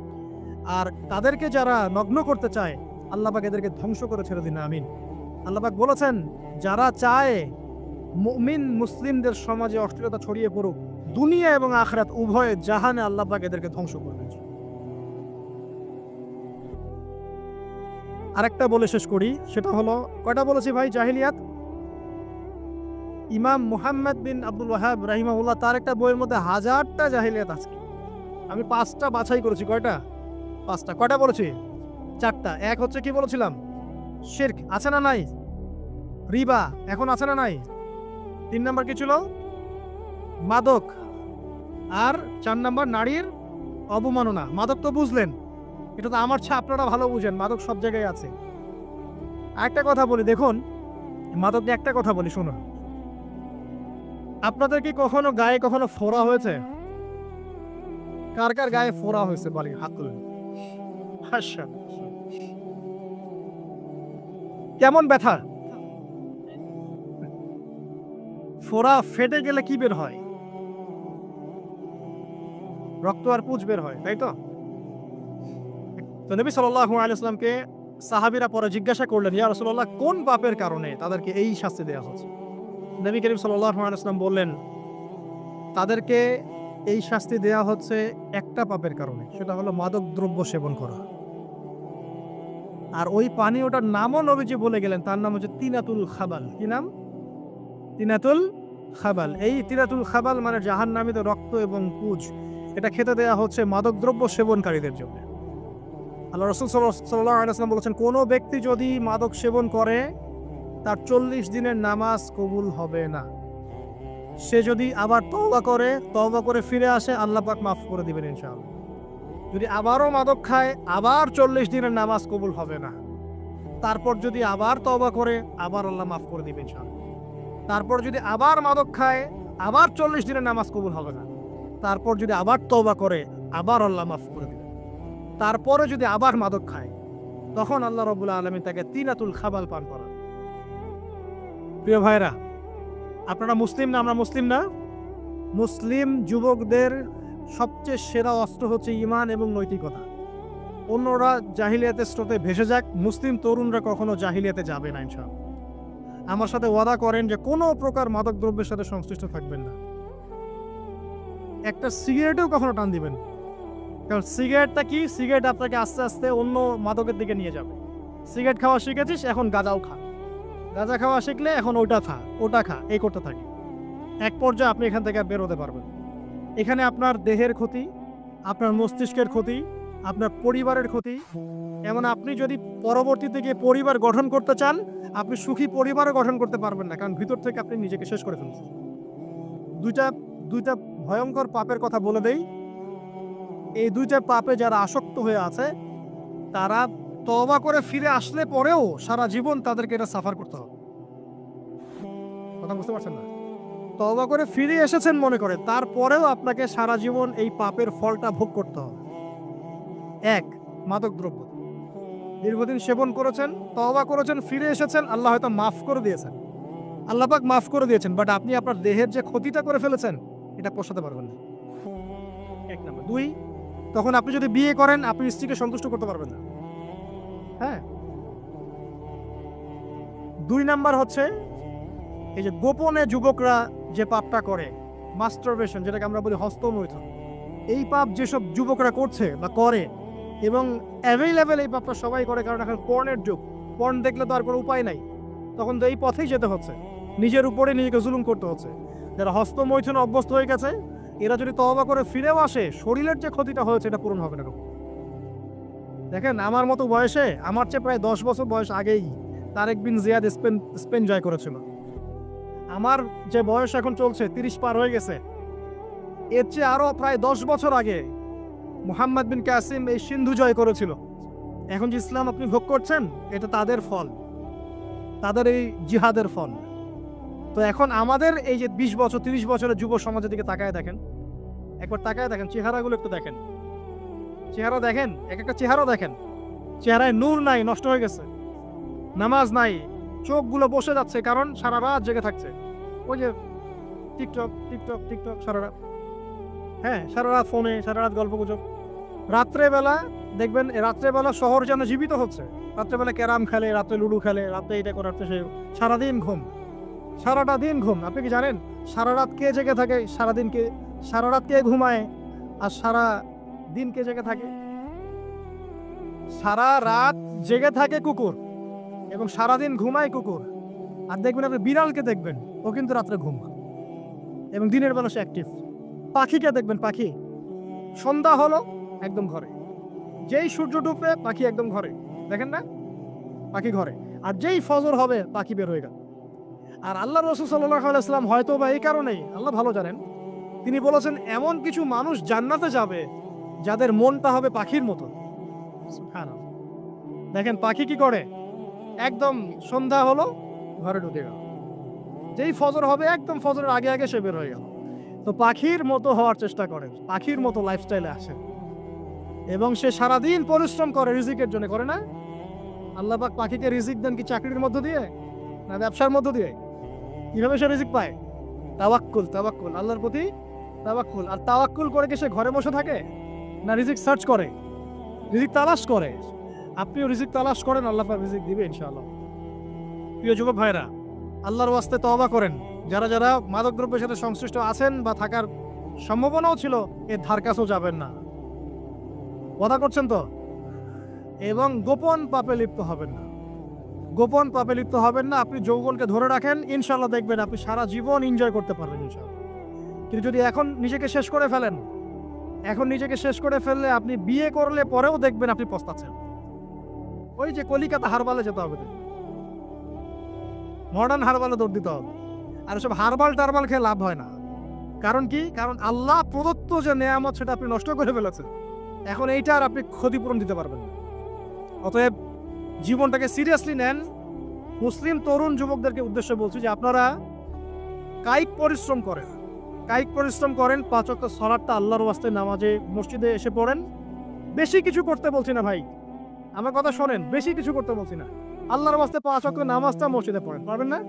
আর তাদেরকে যারা নগ্ন করতে চায়, আল্লাহ পাক এদেরকে ধ্বংস করে ছেড়ে দিন, আমিন। আল্লাহ পাক বলেছেন, যারা চায় মুমিন মুসলিমদের সমাজে অশ্লীলতা ছড়িয়ে পড়ুক, দুনিয়া এবং আখিরাত উভয় জাহানে আল্লাহ পাক এদেরকে ধ্বংস করবেন। আরেকটা বলে শেষ করি, সেটা হলো, কয়টা বলেছি ভাই? জাহিলিয়াত। ইমাম মুহাম্মদ বিন আব্দুল ওয়াহাব রাহিমাহুল্লাহ, তার একটা বইয়ের মধ্যে 1000টা জাহিলিয়াত আছে। আমি 5টা বাছাই করেছি। কয়টা? 5টা। কয়টা বলেছি? 4টা। এক হচ্ছে কি বলেছিলাম? শিরক, আছে না নাই? রিবা এখন আছে না নাই? 3 নাম্বার কি ছিল? মাদক। আর 4 নাম্বার নারীর অবমাননা। মাদক তো বুঝলেন, এটা তো আমার চেয়ে আপনারা ভালো বুঝেন, মাদক সব জায়গায় আছে। একটা কথা বলি, দেখুন মাদক নিয়ে একটা কথা বলি, শুনুন। আপনাদের কি কখনো গায়ে কখনো ফোড়া হয়েছে? কার কার গায়ে ফোড়া হয়েছে বলি, হাত তুলেন। আচ্ছা, কেমন ব্যথা? ফোড়া ফেটে গেলে কি বের হয়? রক্ত আর পুঁজ বের হয়, তাই তো? তো নবী সাল্লাল্লাহু আলাইহি ওয়াসাল্লামকে সাহাবীরা পরে জিজ্ঞাসা করলেন, ইয়া রাসূলুল্লাহ, কোন পাপের কারণে তাদেরকে এই শাস্তি দেওয়া হচ্ছে? নবী করিম সাল্লাল্লাহু আলাইহি ওয়াসাল্লাম বললেন, তাদেরকে এই শাস্তি দেওয়া হচ্ছে একটা পাপের কারণে, সেটা হলো মাদক দ্রব্য সেবন করা। আর ওই পানীয়টার নামও নবীজি বলে গেলেন, তার নাম হচ্ছে তিনাতুল খাবাল। কি নাম? তিনাতুল খাবাল। এই তিনাতুল খাবাল মানে জাহান্নামীদের রক্ত এবং পুঁজ, এটা খেতে দেওয়া হচ্ছে মাদকদ্রব্য সেবনকারীদের জন্য। আল্লাহ রাসূল সাল্লাল্লাহু আলাইহি ওয়াসাল্লাম বলেছেন, কোনো ব্যক্তি যদি মাদক সেবন করে তার 40 দিনের নামাজ কবুল হবে না। সে যদি আবার তওবা করে ফিরে আসে, আল্লাহ পাক মাফ করে দিবেন ইনশাআল্লাহ। যদি আবারও মাদক খায়, আবার 40 দিনের নামাজ কবুল হবে না। তারপর যদি আবার তওবা করে, আবার আল্লাহ মাফ করে দিবেন ইনশাআল্লাহ। তারপর যদি আবার মাদক খায়, আবার 40 দিনের নামাজ কবুল হবে না। তারপর যদি আবার তওবা করে, আবার আল্লাহ মাফ করে দিবেন। তারপরে যদি আবার মাদক খায়, তখন আল্লাহ রাব্বুল আলামিন তাকে তিনাতুল খাবাল পান করান। প্রিয় ভাইরা, আপনারা মুসলিম না? আমরা মুসলিম না? মুসলিম যুবকদের সবচেয়ে সেরা অস্ত্র হচ্ছে ঈমান এবং নৈতিকতা। অন্যরা জাহিলিয়াতের স্রোতে ভেসে যাক, মুসলিম তরুণরা কখনো জাহিলিয়াতে যাবে না ইনশাআল্লাহ। আমার সাথে ওয়াদা করেন যে কোনো প্রকার মাদক দ্রব্যের সাথে সংশ্লিষ্ট থাকবেন না। একটা সিগারেটেও কখনো টান দিবেন, কারণ সিগারেটটা কি? সিগারেট আপনাকে আস্তে আস্তে অন্য মাদকের দিকে নিয়ে যাবে। সিগারেট খাওয়া শিখেছিস, এখন গাঁজাও খা। গাঁজা খাওয়া শিখলে এখন ওটা খা, এই করতে থাকি। এক পর্যায়ে আপনি এখান থেকে আর বের হতে পারবেন। এখানে আপনার দেহের ক্ষতি, আপনার মস্তিষ্কের ক্ষতি, আপনার পরিবারের ক্ষতি। এমন আপনি যদি পরবর্তীতে গিয়ে পরিবার গঠন করতে চান, আপনি সুখী পরিবারও গঠন করতে পারবেন না, কারণ ভিতর থেকে আপনি নিজেকে শেষ করে ফেলছেন। দুইটা ভয়ঙ্কর পাপের কথা বলে দেই। এই দুইটা পাপে যারা আসক্ত হয়ে আছে, তারা তওবা করে ফিরে আসলে পরেও সারা জীবন তাদেরকে এটা সাফার করতে হবে। কথা বুঝতে পারছেন না? তওবা করে ফিরে এসেছেন মনে করে, তারপরেও আপনাকে সারা জীবন এই পাপের ফলটা ভোগ করতে হবে। এক, মাদকদ্রব্য দীর্ঘদিন সেবন করেছেন, তওবা করেছেন, ফিরে এসেছেন, আল্লাহ হয়তো মাফ করে দিয়েছেন, আল্লাহ পাক মাফ করে দিয়েছেন, বাট আপনি আপনার দেহের যে ক্ষতিটা করে ফেলেছেন, এটা পোষাতে পারবেন না। এক নাম্বার। দুই, তখন আপনি যদি বিয়ে করেন, আপনি স্ত্রীকে সন্তুষ্ট করতে পারবেন না। হ্যাঁ। দুই নাম্বার হচ্ছে এই যে গোপনে যুবকরা যে পাপটা করে, মাস্টারবেশন, যেটাকে আমরা বলি হস্তমৈথুন। এই পাপ যেসব যুবকরা করছে বা করে, এবং অ্যাভেলেবেল এই পাপটা সবাই করে, কারণ এখন পর্নের যুগ। পর্ন দেখলে তো আর কোনো উপায় নাই, তখন তো এই পথেই যেতে হচ্ছে, নিজের উপরে নিজেকে জুলুম করতে হচ্ছে। যারা হস্তমৈথুনে অভ্যস্ত হয়ে গেছে, এরা যদি তওবা করে ফিরেও আসে, শরীরের যে ক্ষতিটা হয়েছে এটা পূরণ হবে না। দেখেন, আমার মতো বয়সে, আমার চেয়ে প্রায় 10 বছর বয়স আগেই তারেক বিন জিয়াদ স্পেন জয় করেছিল। আমার যে বয়স এখন চলছে 30 পার হয়ে গেছে, এর চেয়ে আরো প্রায় 10 বছর আগে মুহাম্মদ বিন কাসিম এই সিন্ধু জয় করেছিল। এখন যে ইসলাম আপনি ভোগ করছেন, এটা তাদের ফল, তাদের এই জিহাদের ফল। তো এখন আমাদের এই যে 20 বছর 30 বছরের যুব সমাজের দিকে তাকায় দেখেন, একবার তাকায় দেখেন, চেহারাগুলো একটু দেখেন, চেহারা দেখেন, এক একটা চেহারা দেখেন, চেহারায় নূর নাই, নষ্ট হয়ে গেছে, নামাজ নাই, চোখগুলো বসে যাচ্ছে, কারণ সারা রাত জেগে থাকছে। ওই যে টিকটক টিকটক টিকটক সারা রাত, হ্যাঁ, সারা রাত ফোনে, সারা রাত গল্প গুজব। রাত্রেবেলা দেখবেন, রাত্রেবেলা শহর যেন জীবিত হচ্ছে। রাত্রেবেলা ক্যারাম খেলে, রাত্রে লুডু খেলে, রাত্রে এটা করে, রাত্রে সে, সারাদিন ঘুম, সারাটা দিন ঘুম। আপনি কি জানেন সারা রাত কে জেগে থাকে? সারা রাত কে ঘুমায় আর সারা দিন কে জেগে থাকে? সারা রাত জেগে থাকে কুকুর, এবং সারাদিন ঘুমায় কুকুর। আর দেখবেন আপনি বিড়ালকে দেখবেন, ও কিন্তু রাত্রে ঘুম, এবং দিনের বেলা সে অ্যাক্টিভ। পাখিকে দেখবেন, পাখি সন্ধ্যা হলো একদম ঘরে, যেই সূর্য ডুববে পাখি একদম ঘরে, দেখেন না, পাখি ঘরে। আর যেই ফজর হবে পাখি বের হয়ে গেল। আর আল্লাহ রাসূল সাল্লাল্লাহু আলাইহি ওয়াসাল্লাম হয়তো বা এই কারণেই, আল্লাহ ভালো জানেন, তিনি বলেছেন এমন কিছু মানুষ জান্নাতে যাবে যাদের মনটা হবে পাখির মতো। সুবহানাল্লাহ। দেখেন পাখি কি করে, একদম সন্ধ্যা হলো ঘরে ঢুকে গেল, যেই ফজর হবে একদম ফজরের আগে আগে সে বের হয়ে গেল। তো পাখির মতো হওয়ার চেষ্টা করেন, পাখির মতো লাইফস্টাইলে আসে, এবং সে সারাদিন পরিশ্রম করে রিজিকের জন্য, করে না? আল্লাহ পাক পাখিকে রিজিক দেন কি চাকরির মধ্য দিয়ে, না ব্যবসার মধ্য দিয়ে? কিভাবে সে রিজিক পায়? তাওয়াক্কুল, আল্লাহর প্রতি তাওয়াক্কুল। আর তাওয়াক্কুল করে কি সে ঘরে বসে থাকে, না রিজিক সার্চ করে, রিজিক তালাশ করে? আপনিও রিজিক তালাশ করেন, আল্লাহ পাক রিজিক দিবে ইনশাআল্লাহ। প্রিয় যুবক ভাইরা, আল্লাহর ওয়াস্তে তওবা করেন। যারা যারা মাদকদ্রব্যের সাথে সংশ্লিষ্ট আছেন বা থাকার সম্ভাবনাও ছিল, এর ধার কাছেও যাবেন না। কথা করছেন তো? এবং গোপন পাপে লিপ্ত হবেন না, গোপন পাপে লিপ্ত হবেন না। আপনি যৌবনকে ধরে রাখেন, ইনশাআল্লাহ দেখবেন আপনি সারা জীবন এনজয় করতে পারবেন ইনশাআল্লাহ। কিন্তু যদি এখন নিজেকে শেষ করে ফেলেন, এখন নিজেকে শেষ করে ফেললে আপনি বিয়ে করলে পরেও দেখবেন আপনি পস্তাচ্ছেন। ওই যে কলিকাতা হারবালে যেতে হবে, মডার্ন হারবালে দৌড় দিতে হবে। আর সব হারবাল টারবাল খেয়ে লাভ হয় না। কারণ কি? কারণ আল্লাহ প্রদত্ত যে নেয়ামত সেটা আপনি নষ্ট করে ফেলেছেন। এখন এইটার আপনি ক্ষতিপূরণ দিতে পারবেন না। অতএব জীবনটাকে সিরিয়াসলি নেন। মুসলিম তরুণ যুবকদেরকে উদ্দেশ্যে বলছি যে আপনারা কায়িক পরিশ্রম করেন, কায়িক পরিশ্রম করেন। 5 ওয়াক্ত সালাতটা আল্লাহর ওয়াস্তে নামাজে মসজিদে এসে পড়েন। বেশি কিছু করতে বলছি না ভাই, আমার কথা শোনেন, বেশি কিছু করতে বলছি না। আল্লাহর ওয়াস্তে 5 ওয়াক্ত নামাজটা মসজিদে পড়েন, পারবেন না?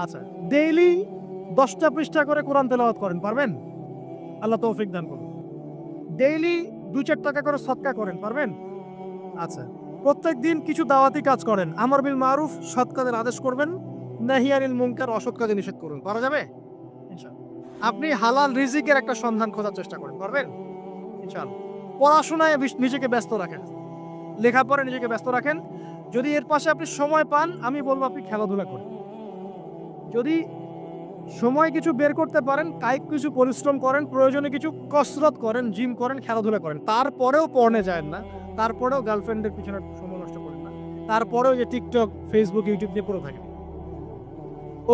আচ্ছা, ডেইলি 10টা পৃষ্ঠা করে কোরআন তেলাওয়াত করেন, পারবেন? আল্লাহ তৌফিক দান করুন। ডেইলি 2-4 টাকা করে সদকা করেন, পারবেন? আচ্ছা, প্রত্যেক দিন কিছু দাওয়াতি কাজ করেন, আমর বিল মারুফ, সৎ কাজের আদেশ করবেন, নাহি আনিল মুনকার, অসৎ কাজে নিষেধ করুন। পারা যাবে ইনশাআল্লাহ। আপনি হালাল রিজিকের একটা সন্ধান খোঁজার চেষ্টা করেন, পারবেন ইনশাআল্লাহ। পড়াশোনায় নিজেকে ব্যস্ত রাখেন, লেখাপড়ায় নিজেকে ব্যস্ত রাখেন। যদি এর পাশে আপনি সময় পান, আমি বলবো আপনি খেলাধুলা করেন। যদি সময় কিছু বের করতে পারেন, কায়িক কিছু পরিশ্রম করেন, প্রয়োজনে কিছু কসরত করেন, জিম করেন, খেলাধুলা করেন। তারপরেও পড়নে যায় না, তারপরেও গার্লফ্রেন্ডের পিছনে সময় নষ্ট করেন না, তারপরেও যে টিকটক, ফেসবুক, ইউটিউব নিয়ে পড়ে থাকেন,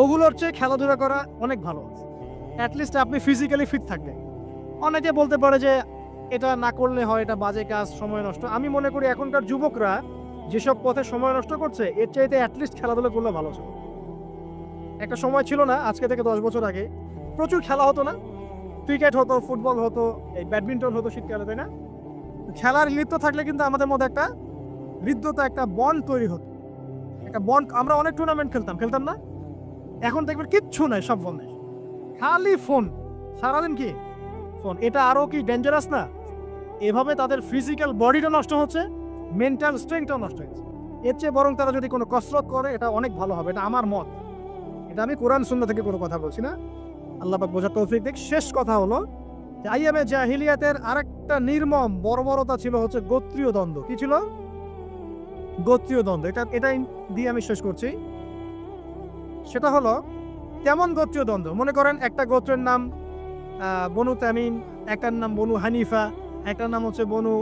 ওগুলোর চেয়ে খেলাধুলা করা অনেক ভালো। অ্যাটলিস্ট আপনি ফিজিক্যালি ফিট থাকবেন। অনেকে বলতে পারে যে এটা না করলে হয়, এটা বাজে কাজ, সময় নষ্ট। আমি মনে করি এখনকার যুবকরা যেসব পথে সময় নষ্ট করছে, এর চাইতে অ্যাটলিস্ট খেলাধুলা করলে ভালো ছিল। একটা সময় ছিল না, আজকে থেকে 10 বছর আগে প্রচুর খেলা হতো না? ক্রিকেট হতো, ফুটবল হতো, এই ব্যাডমিন্টন হতো শীতকালে, তাই না? খেলার লিপ্ত থাকলে কিন্তু আমাদের মধ্যে একটা হৃদ্যতা, একটা বন্ড তৈরি হতো, একটা বন্ড। আমরা অনেক টুর্নামেন্ট খেলতাম না? এখন দেখবেন কিচ্ছু নাই, সব বন্ধ, খালি ফোন, সারাদিন কি ফোন। এটা আরো কি ডেঞ্জারাস না? এভাবে তাদের ফিজিক্যাল বডিটা নষ্ট হচ্ছে, মেন্টাল স্ট্রেংথটাও নষ্ট হচ্ছে। এর চেয়ে বরং তারা যদি কোনো কসরত করে, এটা অনেক ভালো হবে। এটা আমার মত, এটা আমি কোরআন সুন্নাহ থেকে কোনো কথা বলছি না। আল্লাহ পাক বোঝার তৌফিক দিক। শেষ কথা হলো যে আইয়ামে জাহিলিয়াতের আরেকটা নির্মম বর্বরতা ছিল হচ্ছে গোত্রীয় দ্বন্দ্ব। কি ছিল? গোত্রীয় দ্বন্দ্ব। এটাই দিয়ে আমি শেষ করছি। সেটা হলো কেমন গোত্রীয় দ্বন্দ্ব? মনে করেন একটা গোত্রের নাম বনু তামিম, একটার নাম বনু হানিফা, একটার নাম হচ্ছে বনু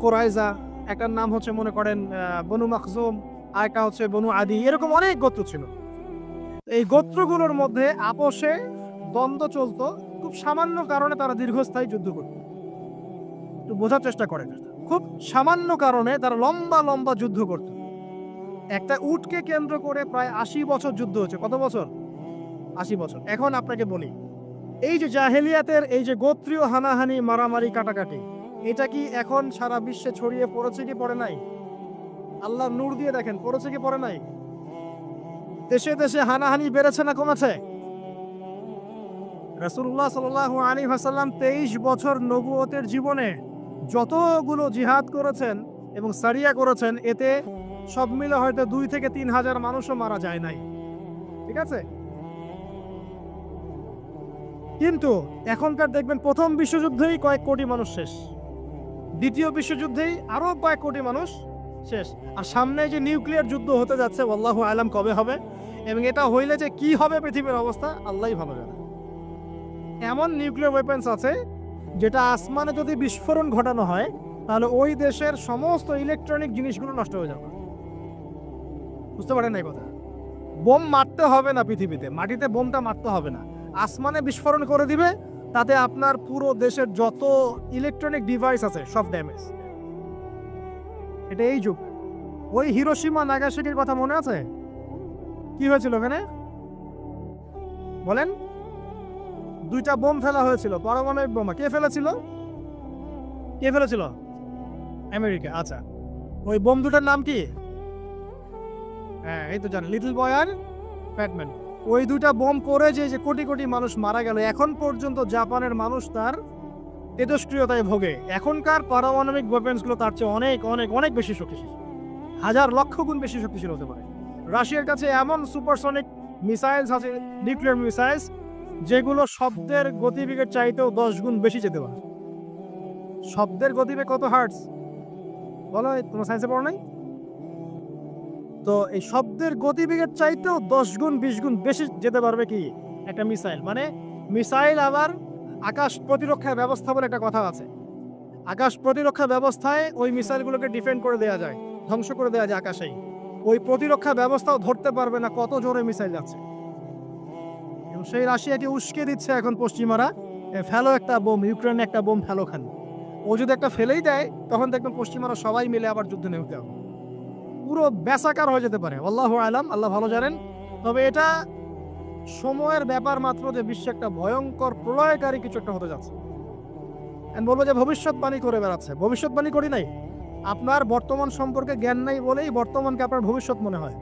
কোরাইজা, একটার নাম হচ্ছে মনে করেন বনু মাখজুম, আর একটা হচ্ছে বনু আদি। এরকম অনেক গোত্র ছিল। এই গোত্রগুলোর মধ্যে আপোষে দ্বন্দ্ব চলতো, খুব সামান্য কারণে তারা দীর্ঘস্থায়ী যুদ্ধ করত। একটু বোঝার চেষ্টা করেন, খুব সামান্য কারণে তারা লম্বা লম্বা যুদ্ধ করত। একটা উটকে কেন্দ্র করে প্রায় 80 বছর যুদ্ধ হচ্ছে। কত বছর? 80 বছর। এখন আপনাকে বলি, এই যে জাহেলিয়াতের এই যে গোত্রীয় হানাহানি, মারামারি, কাটাকাটি, এটা কি এখন সারা বিশ্বে ছড়িয়ে পড়েছে কি পড়ে নাই? আল্লাহর নূর দিয়ে দেখেন, পড়েছে কি পড়ে নাই? দেশে দেশে হানাহানি বেড়েছে না কমেছে? রাসূলুল্লাহ সাল্লাল্লাহু আলাইহি ওয়াসাল্লাম 23 বছর নবুয়তের জীবনে যতগুলো জিহাদ করেছেন এবং সারিয়া করেছেন, এতে সব মিলে হয়তো 2 থেকে 3 হাজার মানুষও মারা যায় নাই। ঠিক আছে? কিন্তু এখনকার দেখবেন প্রথম বিশ্বযুদ্ধেই কয়েক কোটি মানুষ শেষ, দ্বিতীয় বিশ্বযুদ্ধেই আরো কয়েক কোটি মানুষ শেষ। আর সামনে যে নিউক্লিয়ার যুদ্ধ হতে যাচ্ছে, আল্লাহু আলাম কবে হবে, এবং এটা হইলে যে কি হবে পৃথিবীর অবস্থা আল্লাহই ভালো জানে। এমন নিউক্লিয়ার ওয়েপন্স আছে যেটা আসমানে যদি বিস্ফোরণ ঘটানো হয়, তাহলে ওই দেশের সমস্ত ইলেকট্রনিক জিনিসগুলো নষ্ট হয়ে যাবে। বুঝতে পারেন এই কথা? বোম মারতে হবে না পৃথিবীতে, মাটিতে বোমটা মারতে হবে না, আসমানে বিস্ফোরণ করে দিবে, তাতে আপনার পুরো দেশের যত ইলেকট্রনিক ডিভাইস আছে সব ড্যামেজ। এটা এই যুগ। ওই হিরোশিমা নাগাসাকির কথা মনে আছে? কি হয়েছিল ওখানে বলেন? 2টা বোম ফেলা হয়েছিল, পারমাণবিক বোমা। কে ফেলেছিল? কে ফেলেছিল? আমেরিকা। আচ্ছা, ওই বোম দুটার নাম কি? হ্যাঁ, এই তো জানেন, লিটল বয় আর ফ্যাট ম্যান। ওই দুইটা বোম করে যে কোটি কোটি মানুষ মারা গেল, এখন পর্যন্ত জাপানের মানুষ তার তেজস্ক্রিয়তায় ভোগে। এখনকার পারমাণবিক ওয়েপেন্সগুলো তার চেয়ে অনেক অনেক অনেক বেশি শক্তিশালী, হাজার লক্ষ গুণ বেশি শক্তিশালী হতে পারে। রাশিয়ার কাছে এমন সুপারসনিক মিসাইলস আছে, নিউক্লিয়ার মিসাইলস, যেগুলো শব্দের গতিবেগের চাইতেও 10 গুণ বেশি যেতে পারে। শব্দের গতিবেগ কত হার্টস বলো, তোমার সায়েন্সে পড়ো নাই? তো এই শব্দের গতিবেগের চাইতেও 10 গুণ 20 গুণ বেশি যেতে পারবে কি একটা মিসাইল। মানে মিসাইল আবার আকাশ প্রতিরক্ষা ব্যবস্থা বলে একটা কথা আছে। আকাশ প্রতিরক্ষা ব্যবস্থায় ওই মিসাইলগুলোকে ডিফেন্ড করে দেওয়া যায়, ধ্বংস করে দেওয়া যায় আকাশেই। ওই প্রতিরক্ষা ব্যবস্থাও ধরতে পারবে না কত জোরে মিসাইল যাচ্ছে। এবং সেই রাশিয়াকে উস্কে দিচ্ছে এখন পশ্চিমারা, ফেলো একটা বোম, ইউক্রেনে একটা বোম ফেলো খান। ও যদি একটা ফেলেই দেয় তখন দেখবেন পশ্চিমারা সবাই মিলে আবার যুদ্ধে নেমে হবে, পুরো বেসাকার হয়ে যেতে পারে। আল্লাহু আলাম, আল্লাহ ভালো জানেন। তবে এটা সময়ের ব্যাপার মাত্র যে বিশ্বে একটা ভয়ঙ্কর প্রলয়কারী কিছু একটা হতে যাচ্ছে। বলবো যে ভবিষ্যৎবাণী করে বেড়াচ্ছে। ভবিষ্যৎবাণী করি নাই, আপনার বর্তমান সম্পর্কে জ্ঞান নাই বলেই বর্তমানকে আপনার ভবিষ্যৎ মনে হয়।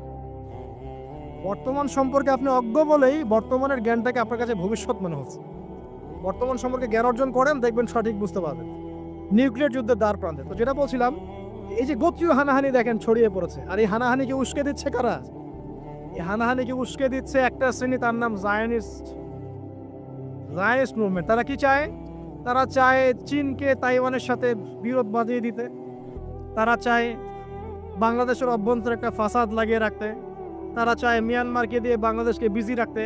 বর্তমান সম্পর্কে আপনি অজ্ঞ বলেই বর্তমানের জ্ঞানটাকে আপনার কাছে ভবিষ্যৎ মনে হচ্ছে। বর্তমান সম্পর্কে জ্ঞান অর্জন করেন, দেখবেন সঠিক বুঝতে পারবেন। নিউক্লিয়ার যুদ্ধের দ্বার প্রান্তে, তো যেটা বলছিলাম, এই যে গোত্রীয় হানাহানি দেখেন ছড়িয়ে পড়েছে, আর এই হানাহানিকে উস্কে দিচ্ছে কারা? এই হানাহানিকে উস্কে দিচ্ছে একটা শ্রেণী, তার নাম জায়নিস্ট মুভমেন্ট। তারা কি চায়? তারা চায় চীনকে তাইওয়ানের সাথে বিরোধ বাঁধিয়ে দিতে। তারা চায় বাংলাদেশের অভ্যন্তরে একটা ফাসাদ লাগিয়ে রাখতে। তারা চায় মিয়ানমারকে দিয়ে বাংলাদেশকে বিজি রাখতে।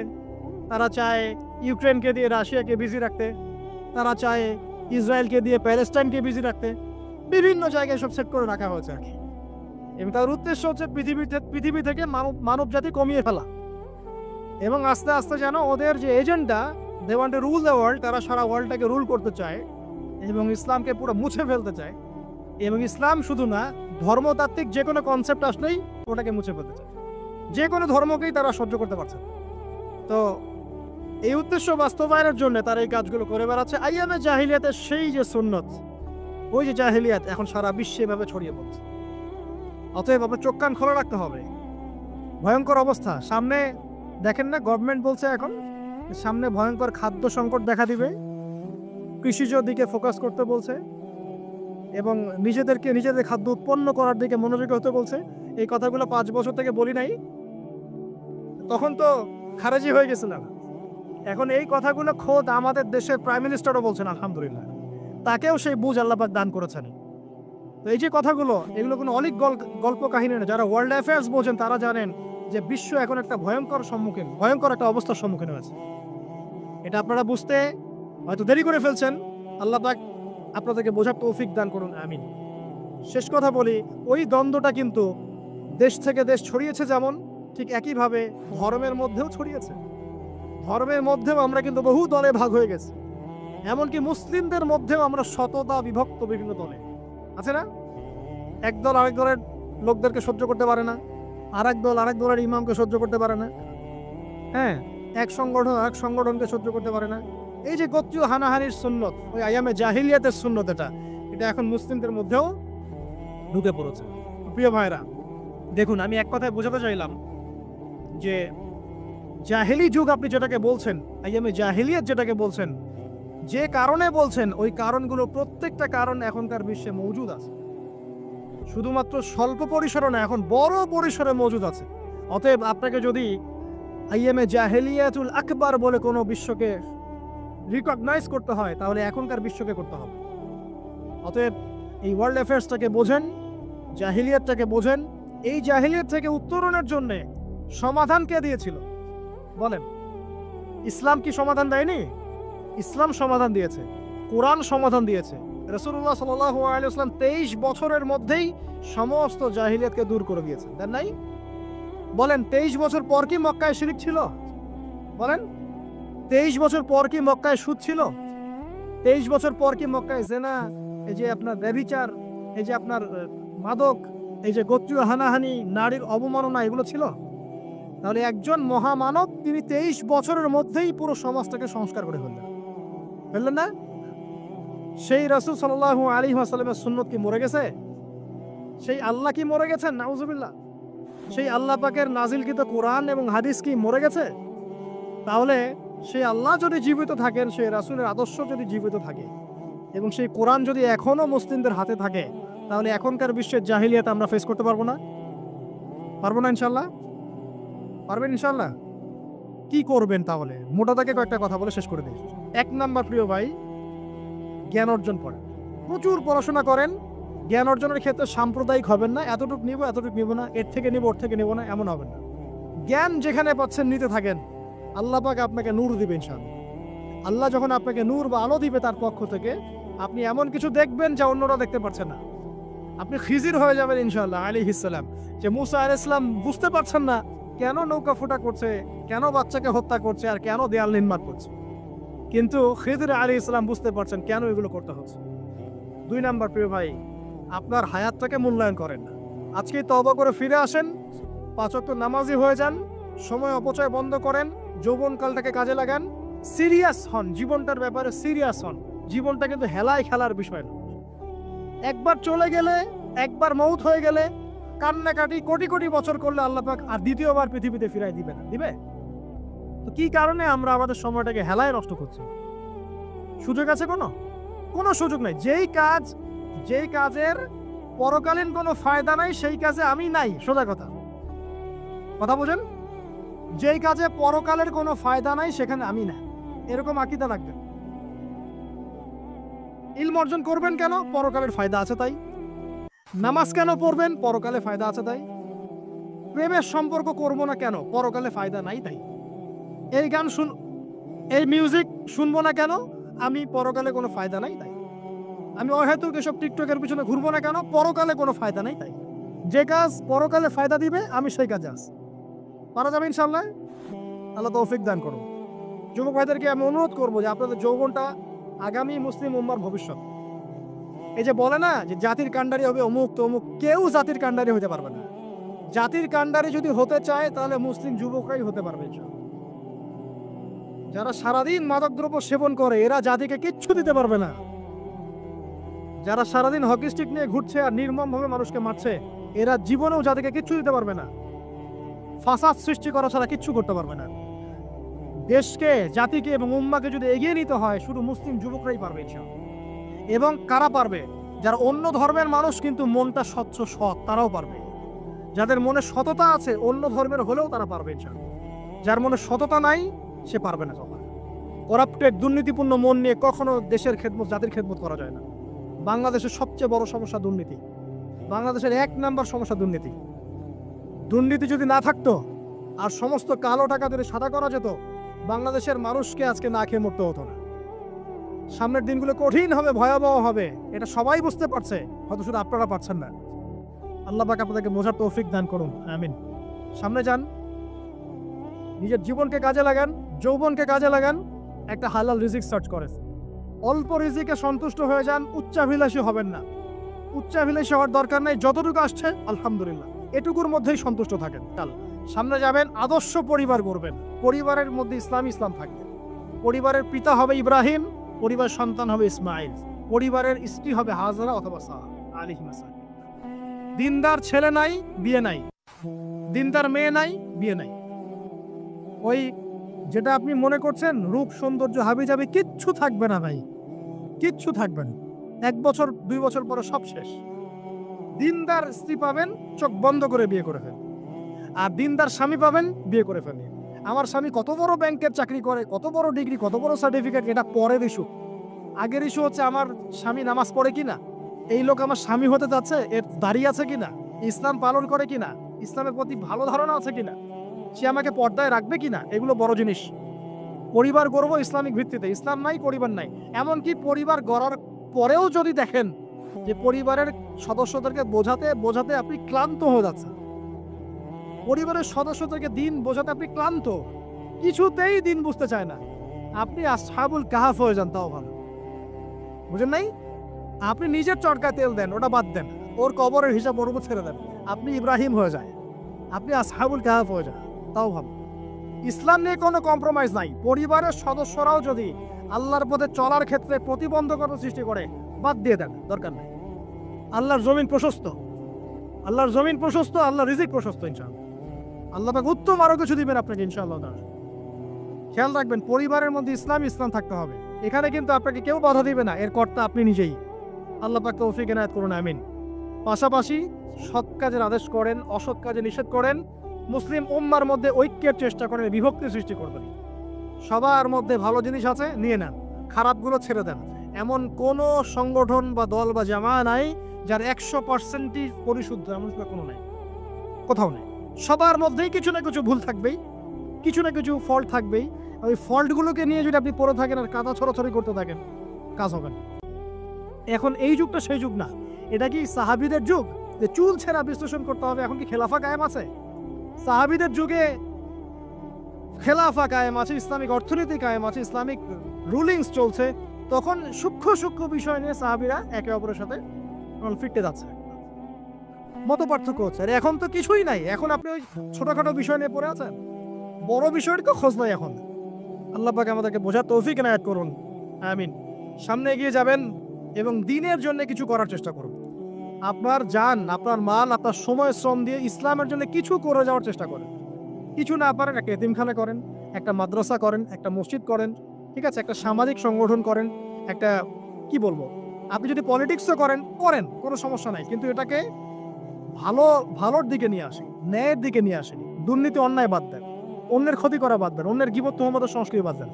তারা চায় ইউক্রেনকে দিয়ে রাশিয়াকে বিজি রাখতে। তারা চায় ইসরায়েলকে দিয়ে প্যালেস্টাইনকে বিজি রাখতে। বিভিন্ন জায়গায় সব সেট করে রাখা হয়েছে আর কি। এবং তার উদ্দেশ্য হচ্ছে পৃথিবী থেকে মানব জাতি কমিয়ে ফেলা। এবং আস্তে আস্তে যেন ওদের যে agenda, they want to rule the world, তারা সারা ওয়ার্ল্ডটাকে রুল করতে চায় এবং ইসলামকে পুরো মুছে ফেলতে চায়। এবং ইসলাম শুধু না, ধর্মতাত্ত্বিক যে কোনো কনসেপ্ট আসলেই ওটাকে মুছে ফেলতে চায়। যে কোনো ধর্মকেই তারা সহ্য করতে পারছে। তো এই উদ্দেশ্য বাস্তবায়নের জন্য তারা এই কাজগুলো করে বেড়াচ্ছে। আইয়ামে জাহিলিয়াতের সেই যে সুন্নত, ওই যে জাহিলিয়াত এখন সারা বিশ্বে এভাবে ছড়িয়ে পড়ছে। অতএব আপনার চোখ কান খোলা রাখতে হবে। ভয়ঙ্কর অবস্থা সামনে, দেখেন না, গভর্নমেন্ট বলছে এখন সামনে ভয়ঙ্কর খাদ্য সংকট দেখা দিবে, কৃষিজ দিকে ফোকাস করতে বলছে এবং নিজেদের খাদ্য উৎপন্ন করার দিকে মনোযোগী হতে বলছে। এই কথাগুলো 5 বছর থেকে বলি নাই, তখন তো খারেজি হয়ে গেছিলাম। এখন এই কথাগুলো খোদ আমাদের দেশের প্রাইম মিনিস্টারও বলছেন, আলহামদুলিল্লাহ, তাকেও সেই বুঝ আল্লাহ পাক দান করেছেন। তো এই যে কথাগুলো, এগুলো কোনো অলিক গল্প কাহিনী না। যারা ওয়ার্ল্ড অ্যাফেয়ার্স বোঝেন তারা জানেন যে বিশ্ব এখন একটা ভয়ঙ্কর একটা অবস্থার সম্মুখীন হয়েছে। এটা আপনারা বুঝতে হয়তো দেরি করে ফেলছেন। আল্লাহ পাক আপনাদেরকে বোঝার তৌফিক দান করুন, আমিন। শেষ কথা বলি, ওই দ্বন্দ্বটা কিন্তু দেশ থেকে দেশ ছড়িয়েছে, যেমন ঠিক একইভাবে ধর্মের মধ্যেও ছড়িয়েছে। ধর্মের মধ্যেও আমরা কিন্তু বহু দলে ভাগ হয়ে গেছি। এমনকি মুসলিমদের মধ্যেও আমরা শততা বিভক্ত বিভিন্ন দলে, আছে না? এক দল আরেক দলের লোকদেরকে সহ্য করতে পারে না, আরেক দল আরেক দলের ইমামকে সহ্য করতে পারে না। হ্যাঁ, এক সংগঠন আরেক সংগঠনকে সহ্য করতে পারে না। এই যে গোত্রীয় হানাহানির সুন্নত, ওই আইয়ামে জাহিলিয়াতের সুন্নত, এটা এখন মুসলিমদের মধ্যেও ঢুকে পড়েছে। প্রিয় ভাইরা, দেখুন, আমি এক কথায় বোঝাতে চাইলাম যে জাহেলি যুগ আপনি যেটাকে বলছেন, আইয়ামে জাহিলিয়াত যেটাকে বলছেন, যে কারণে বলছেন, ওই কারণগুলো প্রত্যেকটা কারণ এখনকার বিশ্বে মজুদ আছে। শুধুমাত্র স্বল্প পরিসরে না, এখন বড় পরিসরে মজুদ আছে। অতএব আপনাকে যদি আইয়ামে জাহেলিয়াতুল আকবার বলে কোনো বিশ্বকে রিকগনাইজ করতে হয়, তাহলে এখনকার বিশ্বকে করতে হবে। অতএব এই ওয়ার্ল্ড অ্যাফেয়ার্সটাকে বোঝেন, জাহিলিয়াতটাকে বোঝেন। এই জাহিলিয়াত থেকে উত্তরণের জন্যে সমাধান কে দিয়েছিল বলেন? ইসলাম কি সমাধান দেয়নি? ইসলাম সমাধান দিয়েছে, কোরআন সমাধান দিয়েছে। রাসূলুল্লাহ সাল্লাল্লাহু আলাইহি ওয়াসাল্লাম 23 বছরের মধ্যেই সমস্ত জাহিলিয়াতকে দূর করে দিয়েছেন, দেন নাই? বলেন, 23 বছর পর কি মক্কায় শিরক ছিল? বলেন, 23 বছর পর কি মক্কায় সুদ ছিল? 23 বছর পর কি মক্কায় জেনা, এই যে আপনার ব্যভিচার, এই যে আপনার মাদক, এই যে গোত্রীয় হানাহানি, নারীর অবমাননা, এগুলো ছিল? তাহলে একজন মহামানব, তিনি 23 বছরের মধ্যেই পুরো সমাজটাকে সংস্কার করে ফেললেন না? সেই রাসূল সাল্লাল্লাহু আলাইহি ওয়াসাল্লামের সুন্নত কি মরে গেছে? সেই আল্লাহ কি মরে গেছেন? নাউজুবিল্লাহ। সেই আল্লাহ পাকের নাজিলকৃত কোরআন এবং হাদিস কি মরে গেছে? তাহলে সেই আল্লাহ যদি জীবিত থাকেন, সেই রাসূলের আদর্শ যদি জীবিত থাকে এবং সেই কোরআন যদি এখনো মুসলিমদের হাতে থাকে, তাহলে এখনকার বিশ্বের জাহিলিয়াত আমরা ফেস করতে পারবো না? পারবো না ইনশাল্লাহ? পারবেন ইনশাল্লাহ? কি করবেন তাহলে? মোটা দাগে কয়েকটা কথা বলে শেষ করে দিই। 1 নাম্বার প্রিয় ভাই, জ্ঞান অর্জন করেন, প্রচুর পড়াশোনা করেন। জ্ঞান অর্জনের ক্ষেত্রে সাম্প্রদায়িক হবেন না, এতটুকু নিব না, এর থেকে নিব ওর থেকে নিব না, এমন হবেন না। জ্ঞান যেখানে পাচ্ছেন নিতে থাকেন, আল্লাহ পাক আপনাকে নূর দিবে ইনশাআল্লাহ। আল্লাহ যখন আপনাকে নূর বা আলো দিবে তার পক্ষ থেকে, আপনি এমন কিছু দেখবেন যা অন্যরা দেখতে পারছে না। আপনি খিজির হয়ে যাবেন ইনশাআল্লাহ আলাইহিস সালাম। যে মুসা আলাইহিস সালাম বুঝতে পারছেন না কেন নৌকা ফুটা করছে, কেন বাচ্চাকে হত্যা করছে, আর কেন দেয়াল নির্মাণ করছে, কিন্তু খিজির আলাইহিস সালাম বুঝতে পারছেন কেন এগুলো করতে হচ্ছে। 2 নাম্বার প্রিয় ভাই, আপনার হায়াতটাকে মূল্যায়ন করেন না। আজকে তওবা করে ফিরে আসেন, 5 ওয়াক্ত নামাজি হয়ে যান, সময় অপচয় বন্ধ করেন, যৌবনকালটাকে কাজে লাগান, সিরিয়াস হন, জীবনটার ব্যাপারে সিরিয়াস হন। জীবনটা কিন্তু হেলায় খেলার বিষয় না। একবার চলে গেলে, একবার মৌত হয়ে গেলে কান্নাকাটি কোটি কোটি বছর করলে আল্লাহ পাক আর দ্বিতীয়বার পৃথিবীতে ফিরাই দিবে না, দিবে? তো কি কারণে আমরা আমাদের সময়টাকে হেলায় নষ্ট করছি? সুযোগ আছে কোনো সুযোগ নাই। যেই কাজের পরকালীন কোনো ফায়দা নাই সেই কাজে আমি নাই, সোজা কথা বোঝেন? যেই কাজে পরকালের কোনো ফায়দা নাই সেখানে আমি না, এরকম আকীদা রাখবেন। ইলম অর্জন করবেন কেন? পরকালের ফায়দা আছে তাই। নামাজ কেন পড়বেন? পরকালে ফায়দা আছে তাই। প্রেমের সম্পর্ক করবো না কেন? পরকালে ফায়দা নাই তাই। এই মিউজিক শুনবো না কেন? আমি পরকালে কোনো ফায়দা নাই তাই। আমি অহেতুক এসব টিকটকের পিছনে ঘুরবো না কেন? পরকালে কোনো ফায়দা নাই তাই। যে কাজ পরকালে ফায়দা দিবে আমি সেই কাজে আছি। পারা যাবে ইনশাআল্লাহ? আল্লাহ তৌফিক দান করুন। যুবক ভাইদেরকে আমি অনুরোধ করবো যে আপনাদের যৌবনটা আগামী মুসলিম উম্মার ভবিষ্যৎ। এই যে বলে না যে জাতির কাণ্ডারি হবে অমুক তমুক, কেউ জাতির কাণ্ডারি হতে পারবে না। জাতির কাণ্ডারি যদি হতে চায় তাহলে মুসলিম যুবকরাই হতে পারবে। যারা সারাদিন মাদকদ্রব্য সেবন করে এরা জাতিকে কিচ্ছু দিতে পারবে না। যারা সারাদিন হকি স্টিক নিয়ে ঘুরছে আর নির্মমভাবে মানুষকে মারছে এরা জীবনেও জাতিকে কিচ্ছু দিতে পারবে না। ফাসাদ সৃষ্টি করা ছাড়া কিচ্ছু করতে পারবে না। দেশকে, জাতিকে এবং উম্মাকে যদি এগিয়ে নিতে হয় শুধু মুসলিম যুবকরাই পারবে। এবং কারা পারবে? যারা অন্য ধর্মের মানুষ কিন্তু মনটা স্বচ্ছ সৎ, তারাও পারবে। যাদের মনে সততা আছে অন্য ধর্মের হলেও তারা পারবে। যার মনে সততা নাই সে পারবে না। কখনো করাপ্টেড দুর্নীতিপূর্ণ মন নিয়ে কখনো দেশের খেদমত, জাতির খেদমত করা যায় না। বাংলাদেশের সবচেয়ে বড় সমস্যা দুর্নীতি। বাংলাদেশের 1 নাম্বার সমস্যা দুর্নীতি। দুর্নীতি যদি না থাকতো আর সমস্ত কালো টাকা যদি সাদা করা যেত, বাংলাদেশের মানুষকে আজকে না খেয়ে মরতে হতো না। সামনের দিনগুলো কঠিন হবে, ভয়াবহ হবে, এটা সবাই বুঝতে পারছে, হয়তো শুধু আপনারা পারছেন না। আল্লাহ পাক আপনাদেরকে বোঝার তৌফিক দান করুন, আমিন। সামনে যান, নিজের জীবনকে কাজে লাগান, যৌবনকে কাজে লাগান, একটা হালাল রিজিক সার্চ করেন। অল্প রিজিকে সন্তুষ্ট হয়ে যান, উচ্চাভিলাষী হবেন না। উচ্চাভিলাষী হওয়ার দরকার নাই, যতটুকু আসছে আলহামদুলিল্লাহ এটুকুর মধ্যেই সন্তুষ্ট থাকেন। সামনে যাবেন, আদর্শ পরিবার গড়বেন, পরিবারের মধ্যে ইসলাম থাকবে। পরিবারের পিতা হবে ইব্রাহিম, পরিবার সন্তান হবে ইসমাইল, পরিবারের স্ত্রী হবে হাজরা অথবা সারা আলাইহিস সালাম। দিনদার ছেলে নাই, বিয়ে নাই, দিনদার মেয়ে নাই, বিয়ে নাই। ওই যেটা আপনি মনে করছেন রূপ সৌন্দর্য হাবিজাবি কিচ্ছু থাকবে না ভাই, কিচ্ছু থাকবে না। 1 বছর 2 বছর পরে সব শেষ। দিনদার স্ত্রী পাবেন, চোখ বন্ধ করে বিয়ে করে ফেলেন। আর দিনদার স্বামী পাবেন, বিয়ে করে ফেলেন। আমার স্বামী কত বড় ব্যাংকের চাকরি করে, কত বড় ডিগ্রি, কত বড় সার্টিফিকেট, এটা পরের ইস্যু। আগের ইস্যু হচ্ছে আমার স্বামী নামাজ পড়ে কিনা, এই লোক আমার স্বামী হতে যাচ্ছে, এর দাড়ি আছে কিনা, ইসলাম পালন করে কিনা, ইসলামের প্রতি ভালো ধারণা আছে কিনা, সে আমাকে পর্দায় রাখবে কিনা, এগুলো বড় জিনিস। পরিবার গড়ব ইসলামিক ভিত্তিতে, ইসলাম নাই পরিবার নাই। এমনকি পরিবার গড়ার পরেও যদি দেখেন যে পরিবারের সদস্যদেরকে বোঝাতে আপনি ক্লান্ত হয়ে যাচ্ছেন, পরিবারের সদস্যদেরকে দিন বোঝাতে আপনি ক্লান্ত, কিছুতেই দিন বুঝতে চায় না, আপনি আসহাবুল কাহাফ হয়ে যান, তাও ভালো। বুঝেন নাই? আপনি নিজের চরকায় তেল দেন, ওটা বাদ দেন, ওর কবরের হিসাব ওর উপর ছেড়ে দেন, আপনি ইব্রাহিম হয়ে যায়, আপনি আসহাবুল কাহাফ হয়ে যান, তাও ভালো। ইসলাম নিয়ে কোনো কম্প্রোমাইজ নাই। পরিবারের সদস্যরাও যদি আল্লাহর পথে চলার ক্ষেত্রে প্রতিবন্ধকতা সৃষ্টি করে, বাদ দিয়ে দেন, দরকার নেই। আল্লাহর জমিন প্রশস্ত, আল্লাহর জমিন প্রশস্ত, আল্লাহর রিজিক প্রশস্ত। ইনশাআল্লাহ আল্লাহ পাক উত্তম আরো কিছু দিবেন আপনাকে ইনশাআল্লাহ। খেয়াল রাখবেন, পরিবারের মধ্যে ইসলাম থাকতে হবে। এখানে কিন্তু আপনাকে কেউ বাধা দিবে না, এর কর্তা আপনি নিজেই। আল্লাহ পাক তৌফিক এনায়েত করুন, আমিন। পাশাপাশি সৎ কাজের আদেশ করেন, অসৎ কাজে নিষেধ করেন। মুসলিম উম্মার মধ্যে ঐক্যের চেষ্টা করেন, বিভক্তি সৃষ্টি করবেন। সবার মধ্যে ভালো জিনিস আছে, নিয়ে নেন, খারাপগুলো ছেড়ে দেন। এমন কোনো সংগঠন বা দল বা জামা নাই যার 100%ই পরিশুদ্ধ, এমন কোনো নাই, কোথাও নেই। সবার মধ্যেই কিছু না কিছু ভুল থাকবেই, কিছু না কিছু ফল্ট থাকবেই। ওই ফল্টগুলোকে নিয়ে যদি আপনি পড়ে থাকেন আর কাদা ছড়াছড়ি করতে থাকেন, কাজ হবে না। এখন এই যুগটা সেই যুগ না। এটা কি সাহাবীদের যুগ যে চুল ছেঁড়া বিশ্লেষণ করতে হবে? এখন কি খেলাফা কায়েম আছে? সাহাবীদের যুগে খেলাফা কায়েম আছে, ইসলামিক অর্থনীতি কায়েম আছে, ইসলামিক রুলিংস চলছে। তখন সূক্ষ্ম সূক্ষ্ম বিষয় নিয়ে সাহাবীরা একে অপরের সাথে ফিরতে যাচ্ছে, মত পার্থক্য হচ্ছে। আর এখন তো কিছুই নাই, এখন আপনি ওই ছোটখাটো বিষয় নিয়ে পড়ে আছেন, বড় বিষয়ের তো খোঁজ নাই এখন। আল্লাহ পাক আমাদেরকে বোঝার তৌফিক এনায়েত করুন, আমিন। সামনে এগিয়ে যাবেন এবং দিনের জন্য কিছু করার চেষ্টা করুন। আপনার জান, আপনার মাল, আপনার সময় শ্রম দিয়ে ইসলামের জন্য কিছু করে যাওয়ার চেষ্টা করেন। কিছু না পারেন, একটা এতিমখানা করেন, একটা মাদ্রাসা করেন, একটা মসজিদ করেন, ঠিক আছে, একটা সামাজিক সংগঠন করেন, একটা কি বলবো, আপনি যদি পলিটিক্সও করেন, কোনো সমস্যা নাই, কিন্তু এটাকে ভালোর দিকে নিয়ে আসেন, ন্যায়ের দিকে নিয়ে আসেন। দুর্নীতি অন্যায় বাদ দেন, অন্যের ক্ষতি করা বাদ দেন, অন্যের গীবত তুহমতের সংস্কৃতি বাদ দেন,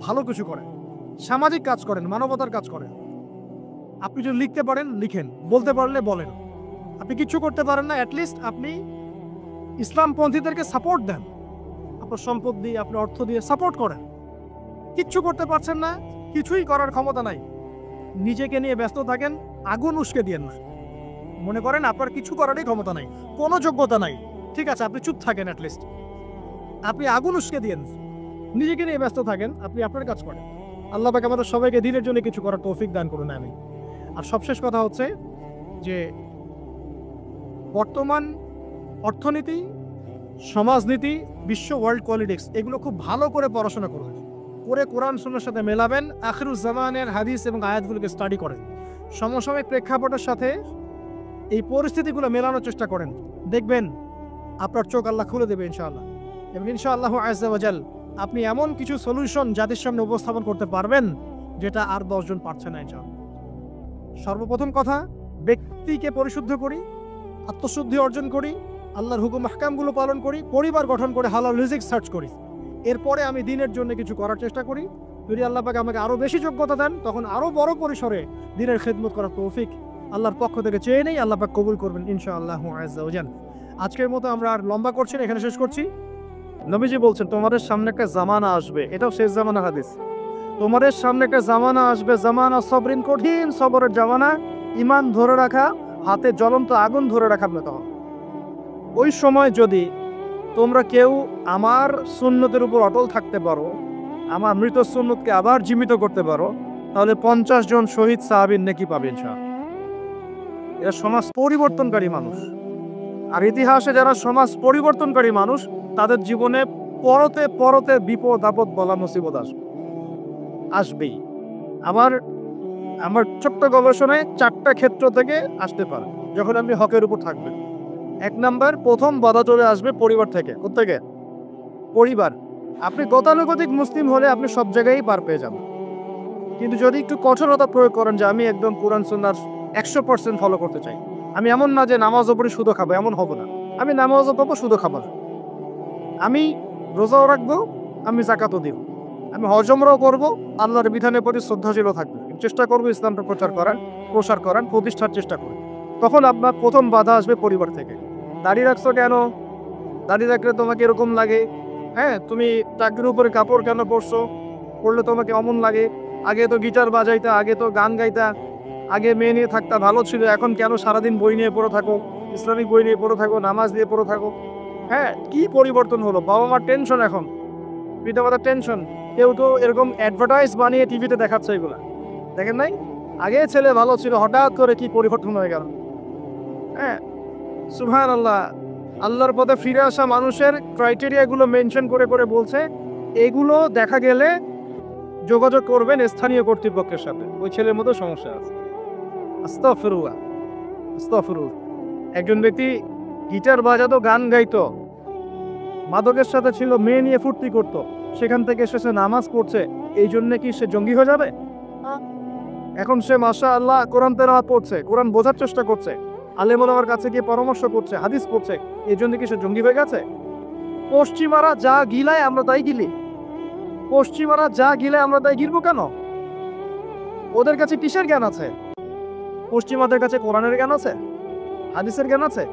ভালো কিছু করেন, সামাজিক কাজ করেন, মানবতার কাজ করেন। আপনি যদি লিখতে পারেন লিখেন, বলতে পারলে বলেন। আপনি কিছু করতে পারেন না, অ্যাটলিস্ট আপনি ইসলামপন্থীদেরকে সাপোর্ট দেন, আপনার সম্পদ দিয়ে, আপনার অর্থ দিয়ে সাপোর্ট করেন। কিচ্ছু করতে পারছেন না, কিছুই করার ক্ষমতা নাই, নিজেকে নিয়ে ব্যস্ত থাকেন, আগুন উস্কে দিয়েন না। মনে করেন আপনার কিছু করারই ক্ষমতা নাই, কোনো যোগ্যতা নাই, ঠিক আছে, আপনি চুপ থাকেন, অ্যাটলিস্ট আপনি আগুন উস্কে দিয়েন, নিজেকে নিয়ে ব্যস্ত থাকেন, আপনি আপনার কাজ করেন। আল্লাহ পাক আমাদের সবাইকে দিনের জন্য কিছু করার তৌফিক দান করুন, আমিন। আর সবশেষ কথা হচ্ছে যে বর্তমান অর্থনীতি, সমাজনীতি, বিশ্ব ওয়ার্ল্ড পলিটিক্স, এগুলো খুব ভালো করে পড়াশোনা করবেন, করে কোরআন সুন্নাহর সাথে মেলাবেন, আখিরুজ্জামানের হাদিস এবং আয়াতগুলোকে স্টাডি করেন, সমসাময়িক প্রেক্ষাপটের সাথে এই পরিস্থিতিগুলো মেলানোর চেষ্টা করেন। দেখবেন আপনার চোখ আল্লাহ খুলে দেবে ইনশাআল্লাহ। এবং ইনশাআল্লাহ আযজা ওয়া জাল আপনি এমন কিছু সলিউশন জাতির সামনে উপস্থাপন করতে পারবেন যেটা আর 10 জন পারছে না ইনশাআল্লাহ। সর্বপ্রথম কথা, ব্যক্তিকে পরিশুদ্ধ করি, আত্মশুদ্ধি অর্জন করি, আল্লাহর হুকুম আহকামগুলো পালন করি, পরিবার গঠন করে হালাল রিজিক সার্চ করি। এরপরে আমি দিনের জন্য কিছু করার চেষ্টা করি। যদি আল্লাহ পাক আমাকে আরও বেশি যোগ্যতা দেন, তখন আরও বড় পরিসরে দিনের খেদমত করার তৌফিক আল্লাহর পক্ষ থেকে চেয়ে নেই, আল্লাহ পাক কবুল করবেন ইনশাআল্লাহ আযজা ওয়া জাল। আজকের মতো আমরা আর লম্বা করছি না, এখানে শেষ করছি। নবীজি বলছেন, তোমাদের সামনে একটা জামানা আসবে, এটাও শেষ জামানা হাদিস। তোমাদের সামনে একটা জামানা আসবে, জামানা সবরিন, কঠিন সবরের জামানা, ঈমান ধরে রাখা, হাতে জ্বলন্ত আগুন ধরে রাখার মতো। ওই সময় যদি তোমরা কেউ আমার সুন্নতের উপর অটল থাকতে পারো, আমার মৃত সুন্নতকে আবার জীবিত করতে পারো, তাহলে 50 জন শহীদ সাহাবীর নেকি পাবে ইনশাআল্লাহ। এরা সমাজ পরিবর্তনকারী মানুষ। আর ইতিহাসে যারা সমাজ পরিবর্তনকারী মানুষ, তাদের জীবনে পরতে পরতে বিপদ আপদ বলা মুসিবত আসবেই। আমার ছোট্ট গবেষণায় 4টা ক্ষেত্র থেকে আসতে পারে যখন আপনি হকের উপর থাকবেন। 1 নাম্বার, প্রথম বাধা চলে আসবে পরিবার থেকে। কোত্থেকে? পরিবার। আপনি গতানুগতিক মুসলিম হলে আপনি সব জায়গায় পার পেয়ে যাবেন, কিন্তু যদি একটু কঠোরতা প্রয়োগ করেন যে আমি একদম কোরআন সুন্নাহর 100% ফলো করতে চাই, আমি এমন না যে নামাজও পড়ি শুধু খাবো, এমন হবো না। আমি নামাজও পাবো, শুধু খাবো না, আমি রোজাও রাখবো, আমি যাকাতও দিব, আমি হজমরাও করবো, আল্লাহর বিধানের প্রতি শ্রদ্ধাশীলও থাকবে, চেষ্টা করবো ইসলামটা প্রসার করার প্রতিষ্ঠার চেষ্টা করবো। তখন আপনার প্রথম বাধা আসবে পরিবার থেকে। দাঁড়িয়ে রাখছো কেন? দাঁড়িয়ে রাখলে তোমাকে এরকম লাগে, হ্যাঁ, তুমি চাকরির উপরে কাপড় কেন পরছো, পড়লে তোমাকে অমন লাগে, আগে তো গিটার বাজাইতা, আগে তো গান গাইতা, আগে মেয়ে নিয়ে থাকতা, ভালো ছিল, এখন কেন সারাদিন বই নিয়ে পড়ে থাকো, ইসলামিক বই নিয়ে পড়ে থাকো, নামাজ দিয়ে পড়ে থাকো। হ্যাঁ, কি পরিবর্তন হলো, বাবা মার টেনশন, এখন পিতামাতার টেনশন। কেউ তো এরকম অ্যাডভার্টাইজ বানিয়ে টিভিতে দেখাচ্ছে, এগুলা দেখেন নাই? আগে ছেলে ভালো ছিল, হঠাৎ করে কি পরিবর্তন হয়ে গেল। হ্যাঁ, সুবহানাল্লাহ। আল্লাহর পথে ফিরে আসা মানুষের ক্রাইটেরিয়াগুলো মেনশন করে করে বলছে, এগুলো দেখা গেলে যোগাযোগ করবেন স্থানীয় কর্তৃপক্ষের সাথে, ওই ছেলের মতো সমস্যা আছে। আস্তাগফিরুল্লাহ, আস্তাগফিরুল্লাহ। একজন ব্যক্তি গিটার বাজাতো, গান গাইতো, মাদকের সাথে ছিল, মেয়ে নিয়ে ফুর্তি করতো, সেখান থেকে সে নামাজ পড়ছে, এই জন্য কি সে জঙ্গি হয়ে যাবে? এখন সে মাশাআল্লাহ কোরআন তেলাওয়াত পড়ছে, কোরআন বোঝার চেষ্টা করছে, আলেম ওলামার কাছে গিয়ে পরামর্শ করছে, হাদিস পড়ছে, এই জন্য কি সে জঙ্গি হয়ে গেছে? পশ্চিমারা যা গিলায় আমরা তাই গিলি। পশ্চিমারা যা গিলায় আমরা তাই গিলবো কেন? ওদের কাছে কিসের জ্ঞান আছে? পশ্চিমাদের কাছে কোরআনের জ্ঞান আছে, হাদিসের জ্ঞান আছে?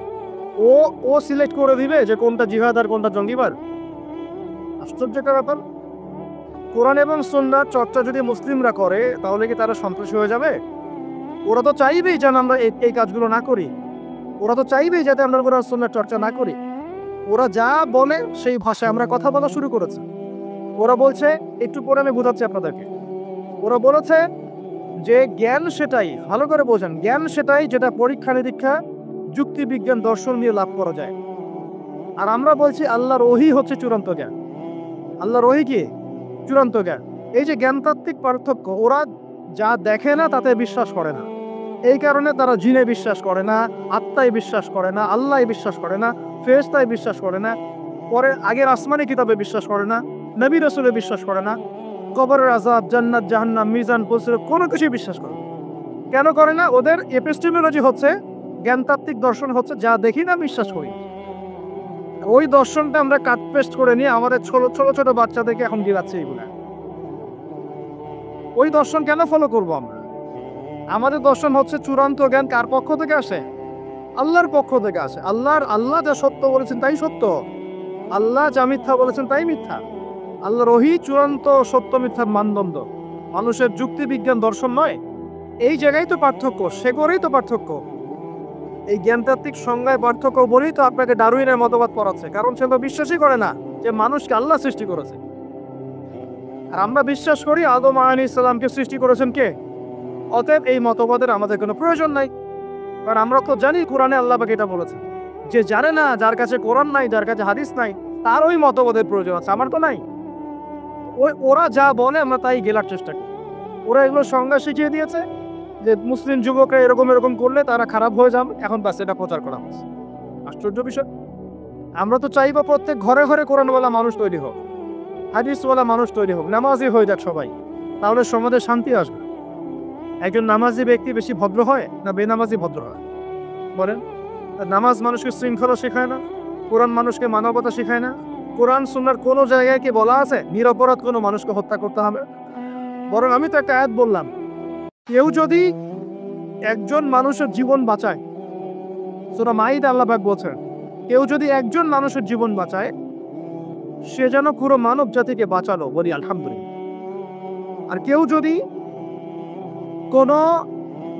ও ও সিলেক্ট করে দিবে যে কোনটা জিহাদ আর কোনটা জঙ্গিবাদ? আশ্চর্য একটা ব্যাপার। কোরআন এবং সুন্নাহর চর্চা যদি মুসলিমরা করে তাহলে কি তারা সন্ত্রাসী হয়ে যাবে? ওরা তো চাইবেই যেন আমরা এই কাজগুলো না করি। ওরা তো চাইবেই যাতে আমরা কোরআন সুন্নাহর চর্চা না করি। ওরা যা বলে সেই ভাষায় আমরা কথা বলা শুরু করেছি। ওরা বলছে, একটু পরে আমি বোঝাচ্ছি আপনাদেরকে, ওরা বলেছে যে জ্ঞান সেটাই, ভালো করে বোঝেন, জ্ঞান সেটাই যেটা পরীক্ষা নিরীক্ষা যুক্তি বিজ্ঞান দর্শন নিয়ে লাভ করা যায়। আর আমরা বলছি আল্লাহর ওহী হচ্ছে চূড়ান্ত জ্ঞান। আল্লাহর ওহী কি? চূড়ান্ত জ্ঞান। এই যে জ্ঞানতাত্ত্বিক পার্থক্য, ওরা যা দেখে না তাতে বিশ্বাস করে না, এই কারণে তারা জিনে বিশ্বাস করে না, আত্মায় বিশ্বাস করে না, আল্লাহ বিশ্বাস করে না, ফেরেশতায় বিশ্বাস করে না, পরে আগের আসমানি কিতাবে বিশ্বাস করে না, নবী রাসূলে বিশ্বাস করে না, কবরের আযাব, জান্নাত জাহান্নাম, মিজান পরিসর কোনো কিছুই বিশ্বাস করে না। কেন করে না? ওদের এপিস্টেমোলজি হচ্ছে, জ্ঞানতাত্ত্বিক দর্শন হচ্ছে যা দেখি না বিশ্বাস করি। ওই দর্শনটা আমরা কাট পেস্ট করে নিয়ে আমাদের ছোট ছোট বাচ্চাদেরকে এখন গিলাচ্ছে এইগুলা। ওই দর্শন কেন ফলো করব আমরা? আমাদের দর্শন হচ্ছে চূড়ান্ত জ্ঞান কার পক্ষ থেকে আসে? আল্লাহর পক্ষ থেকে আসে। আল্লাহ যা সত্য বলেছেন তাই সত্য, আল্লাহ যা মিথ্যা বলেছেন তাই মিথ্যা। আল্লাহর ওহী চূড়ান্ত সত্য মিথ্যার মানদণ্ড, মানুষের যুক্তি বিজ্ঞান দর্শন নয়। এই জায়গায় তো পার্থক্য, সে করেই তো পার্থক্য। এই জ্ঞানতাত্ত্বিক সংজ্ঞায় পার্থক্য বলেই তো আপনাকে ডারউইনের মতবাদ পড়াচ্ছে, কারণ সে তো বিশ্বাসই করে না যে মানুষকে আল্লাহ সৃষ্টি করেছে। আর আমরা বিশ্বাস করি আদম আলাইহিস সালামকে সৃষ্টি করেছেন কে? অতএব এই মতবাদের আমাদের কোনো প্রয়োজন নাই, কারণ আমরা তো জানি কোরআনে আল্লাহ পাক এটা বলেছে। যে জানে না, যার কাছে কোরআন নাই, যার কাছে হাদিস নাই, তার ওই মতবাদের প্রয়োজন আছে, আমার তো নাই। ওরা যা বলে আমরা তাই গেলার চেষ্টা করি। ওরা এগুলো সংজ্ঞা শিখিয়ে দিয়েছে যে মুসলিম যুবকরা এরকম এরকম করলে তারা খারাপ হয়ে যাবে, এখন বাস এটা প্রচার করা হচ্ছে। আশ্চর্য বিষয়। আমরা তো চাইবো প্রত্যেক ঘরে ঘরে কোরআনওয়ালা মানুষ তৈরি হোক, হাদিসওয়ালা মানুষ তৈরি হোক, নামাজি হয়ে যাক সবাই, তাহলে সমাজে শান্তি আসবে। একজন নামাজি ব্যক্তি বেশি ভদ্র হয় না বেনামাজি ভদ্র হয়? বলেন। নামাজ মানুষকে শৃঙ্খলা শেখায় না, কোরআন মানুষকে মানবতা শেখায় না। কোরআন সুন্নাহর কোনো জায়গায় কি বলা আছে নিরপরাধ কোনো মানুষকে হত্যা করতে হবে? বরং আমি তো একটা আয়াত বললাম, কেউ যদি একজন মানুষের জীবন বাঁচায়, সূরা মাইদা আল্লাহ পাক বলছেন, কেউ যদি একজন মানুষের জীবন বাঁচায় সে যেন পুরো মানব জাতিকে বাঁচালো, বলি আলহামদুলিল্লাহ। আর কেউ যদি কোনো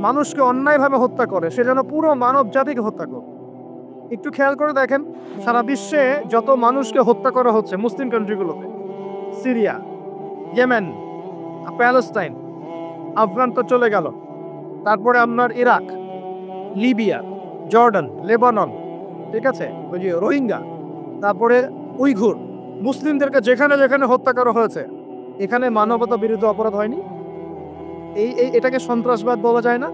মানুষকে অন্যায়ভাবে হত্যা করে সে যেন পুরো মানব জাতিকে হত্যা করে। একটু খেয়াল করে দেখেন, সারা বিশ্বে যত মানুষকে হত্যা করা হচ্ছে মুসলিম কান্ট্রিগুলোতে, সিরিয়া, ইয়েমেন, প্যালেস্টাইন, আফগান তো চলে গেল, তারপরে আপনার ইরাক, লিবিয়া, জর্ডান, লেবানন, ঠিক আছে, ওই যে রোহিঙ্গা, তারপরে উইঘুর, মুসলিমদেরকে যেখানে যেখানে হত্যা করা হয়েছে, এখানে মানবতা বিরুদ্ধে অপরাধ হয়নি? এটাকে সন্ত্রাসবাদ বলা যায় না?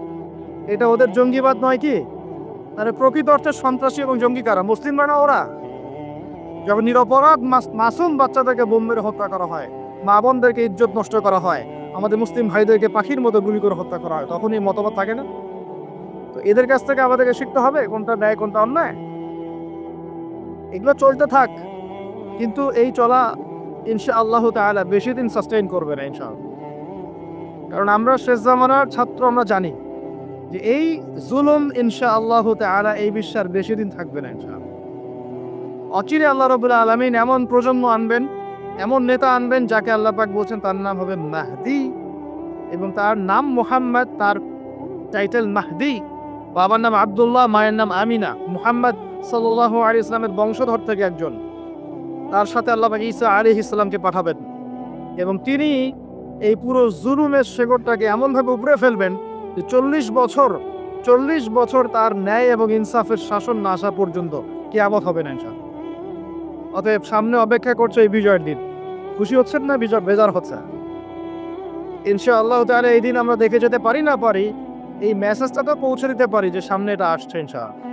এটা ওদের জঙ্গিবাদ নয় কি? তাহলে প্রকৃত অর্থে সন্ত্রাসী এবং জঙ্গি কারা? মুসলিমরা না ওরা? যখন নিরপরাধ মাসুম বাচ্চাদেরকে বোম মেরে হত্যা করা হয়, মা বোনদেরকে ইজ্জত নষ্ট করা হয়, আমাদের মুসলিম ভাইদেরকে পাখির মতো গুলি করে হত্যা করা হয়, তখন এই মতবাদ থাকে না? তো এদের কাছ থেকে আমাদেরকে শিখতে হবে কোনটা ন্যায় কোনটা অন্যায়। এগুলো চলতে থাক, কিন্তু এই চলা ইনশাআল্লাহ তাআলা বেশি দিন সাস্টেইন করবে না ইনশাআল্লাহ। কারণ আমরা শেষ জামানার ছাত্র, আমরা জানি যে এই জুলুম ইনশাআল্লাহ তাআলা এই বিশ্বের বেশি দিন থাকবে না ইনশাআল্লাহ। অচিরে আল্লাহ রাব্বুল আলামিন এমন প্রজন্ম আনবেন, এমন নেতা আনবেন যাকে আল্লাহ পাক বলছেন তার নাম হবে মাহদি, এবং তার নাম মুহাম্মদ, তার টাইটেল মাহদি। বাবার নাম আব্দুল্লাহ, মায়ের নাম আমিনা। মুহাম্মদ সাল্লাল্লাহু আলাইহি ইসলামের বংশধর থেকে একজন। তার সাথে আল্লাহ পাক ঈসা আলাইহিস সালামকে পাঠাবেন, এবং তিনি এই পুরো জুলুমের শেকড়টাকে এমনভাবে উপড়ে ফেলবেন যে 40 বছর তার ন্যায় এবং ইনসাফের শাসন না আসা পর্যন্ত কিয়ামত হবে না ইনশাআল্লাহ। অতএব সামনে অপেক্ষা করছে এই বিজয়ের দিন। খুশি হচ্ছেন না বেজার হচ্ছে? ইনশাআল্লাহ তাআলা এই দিন আমরা দেখে যেতে পারি না পারি, এই মেসেজটা তো পৌঁছে দিতে পারি যে সামনে এটা আসছে ইনশাআল্লাহ।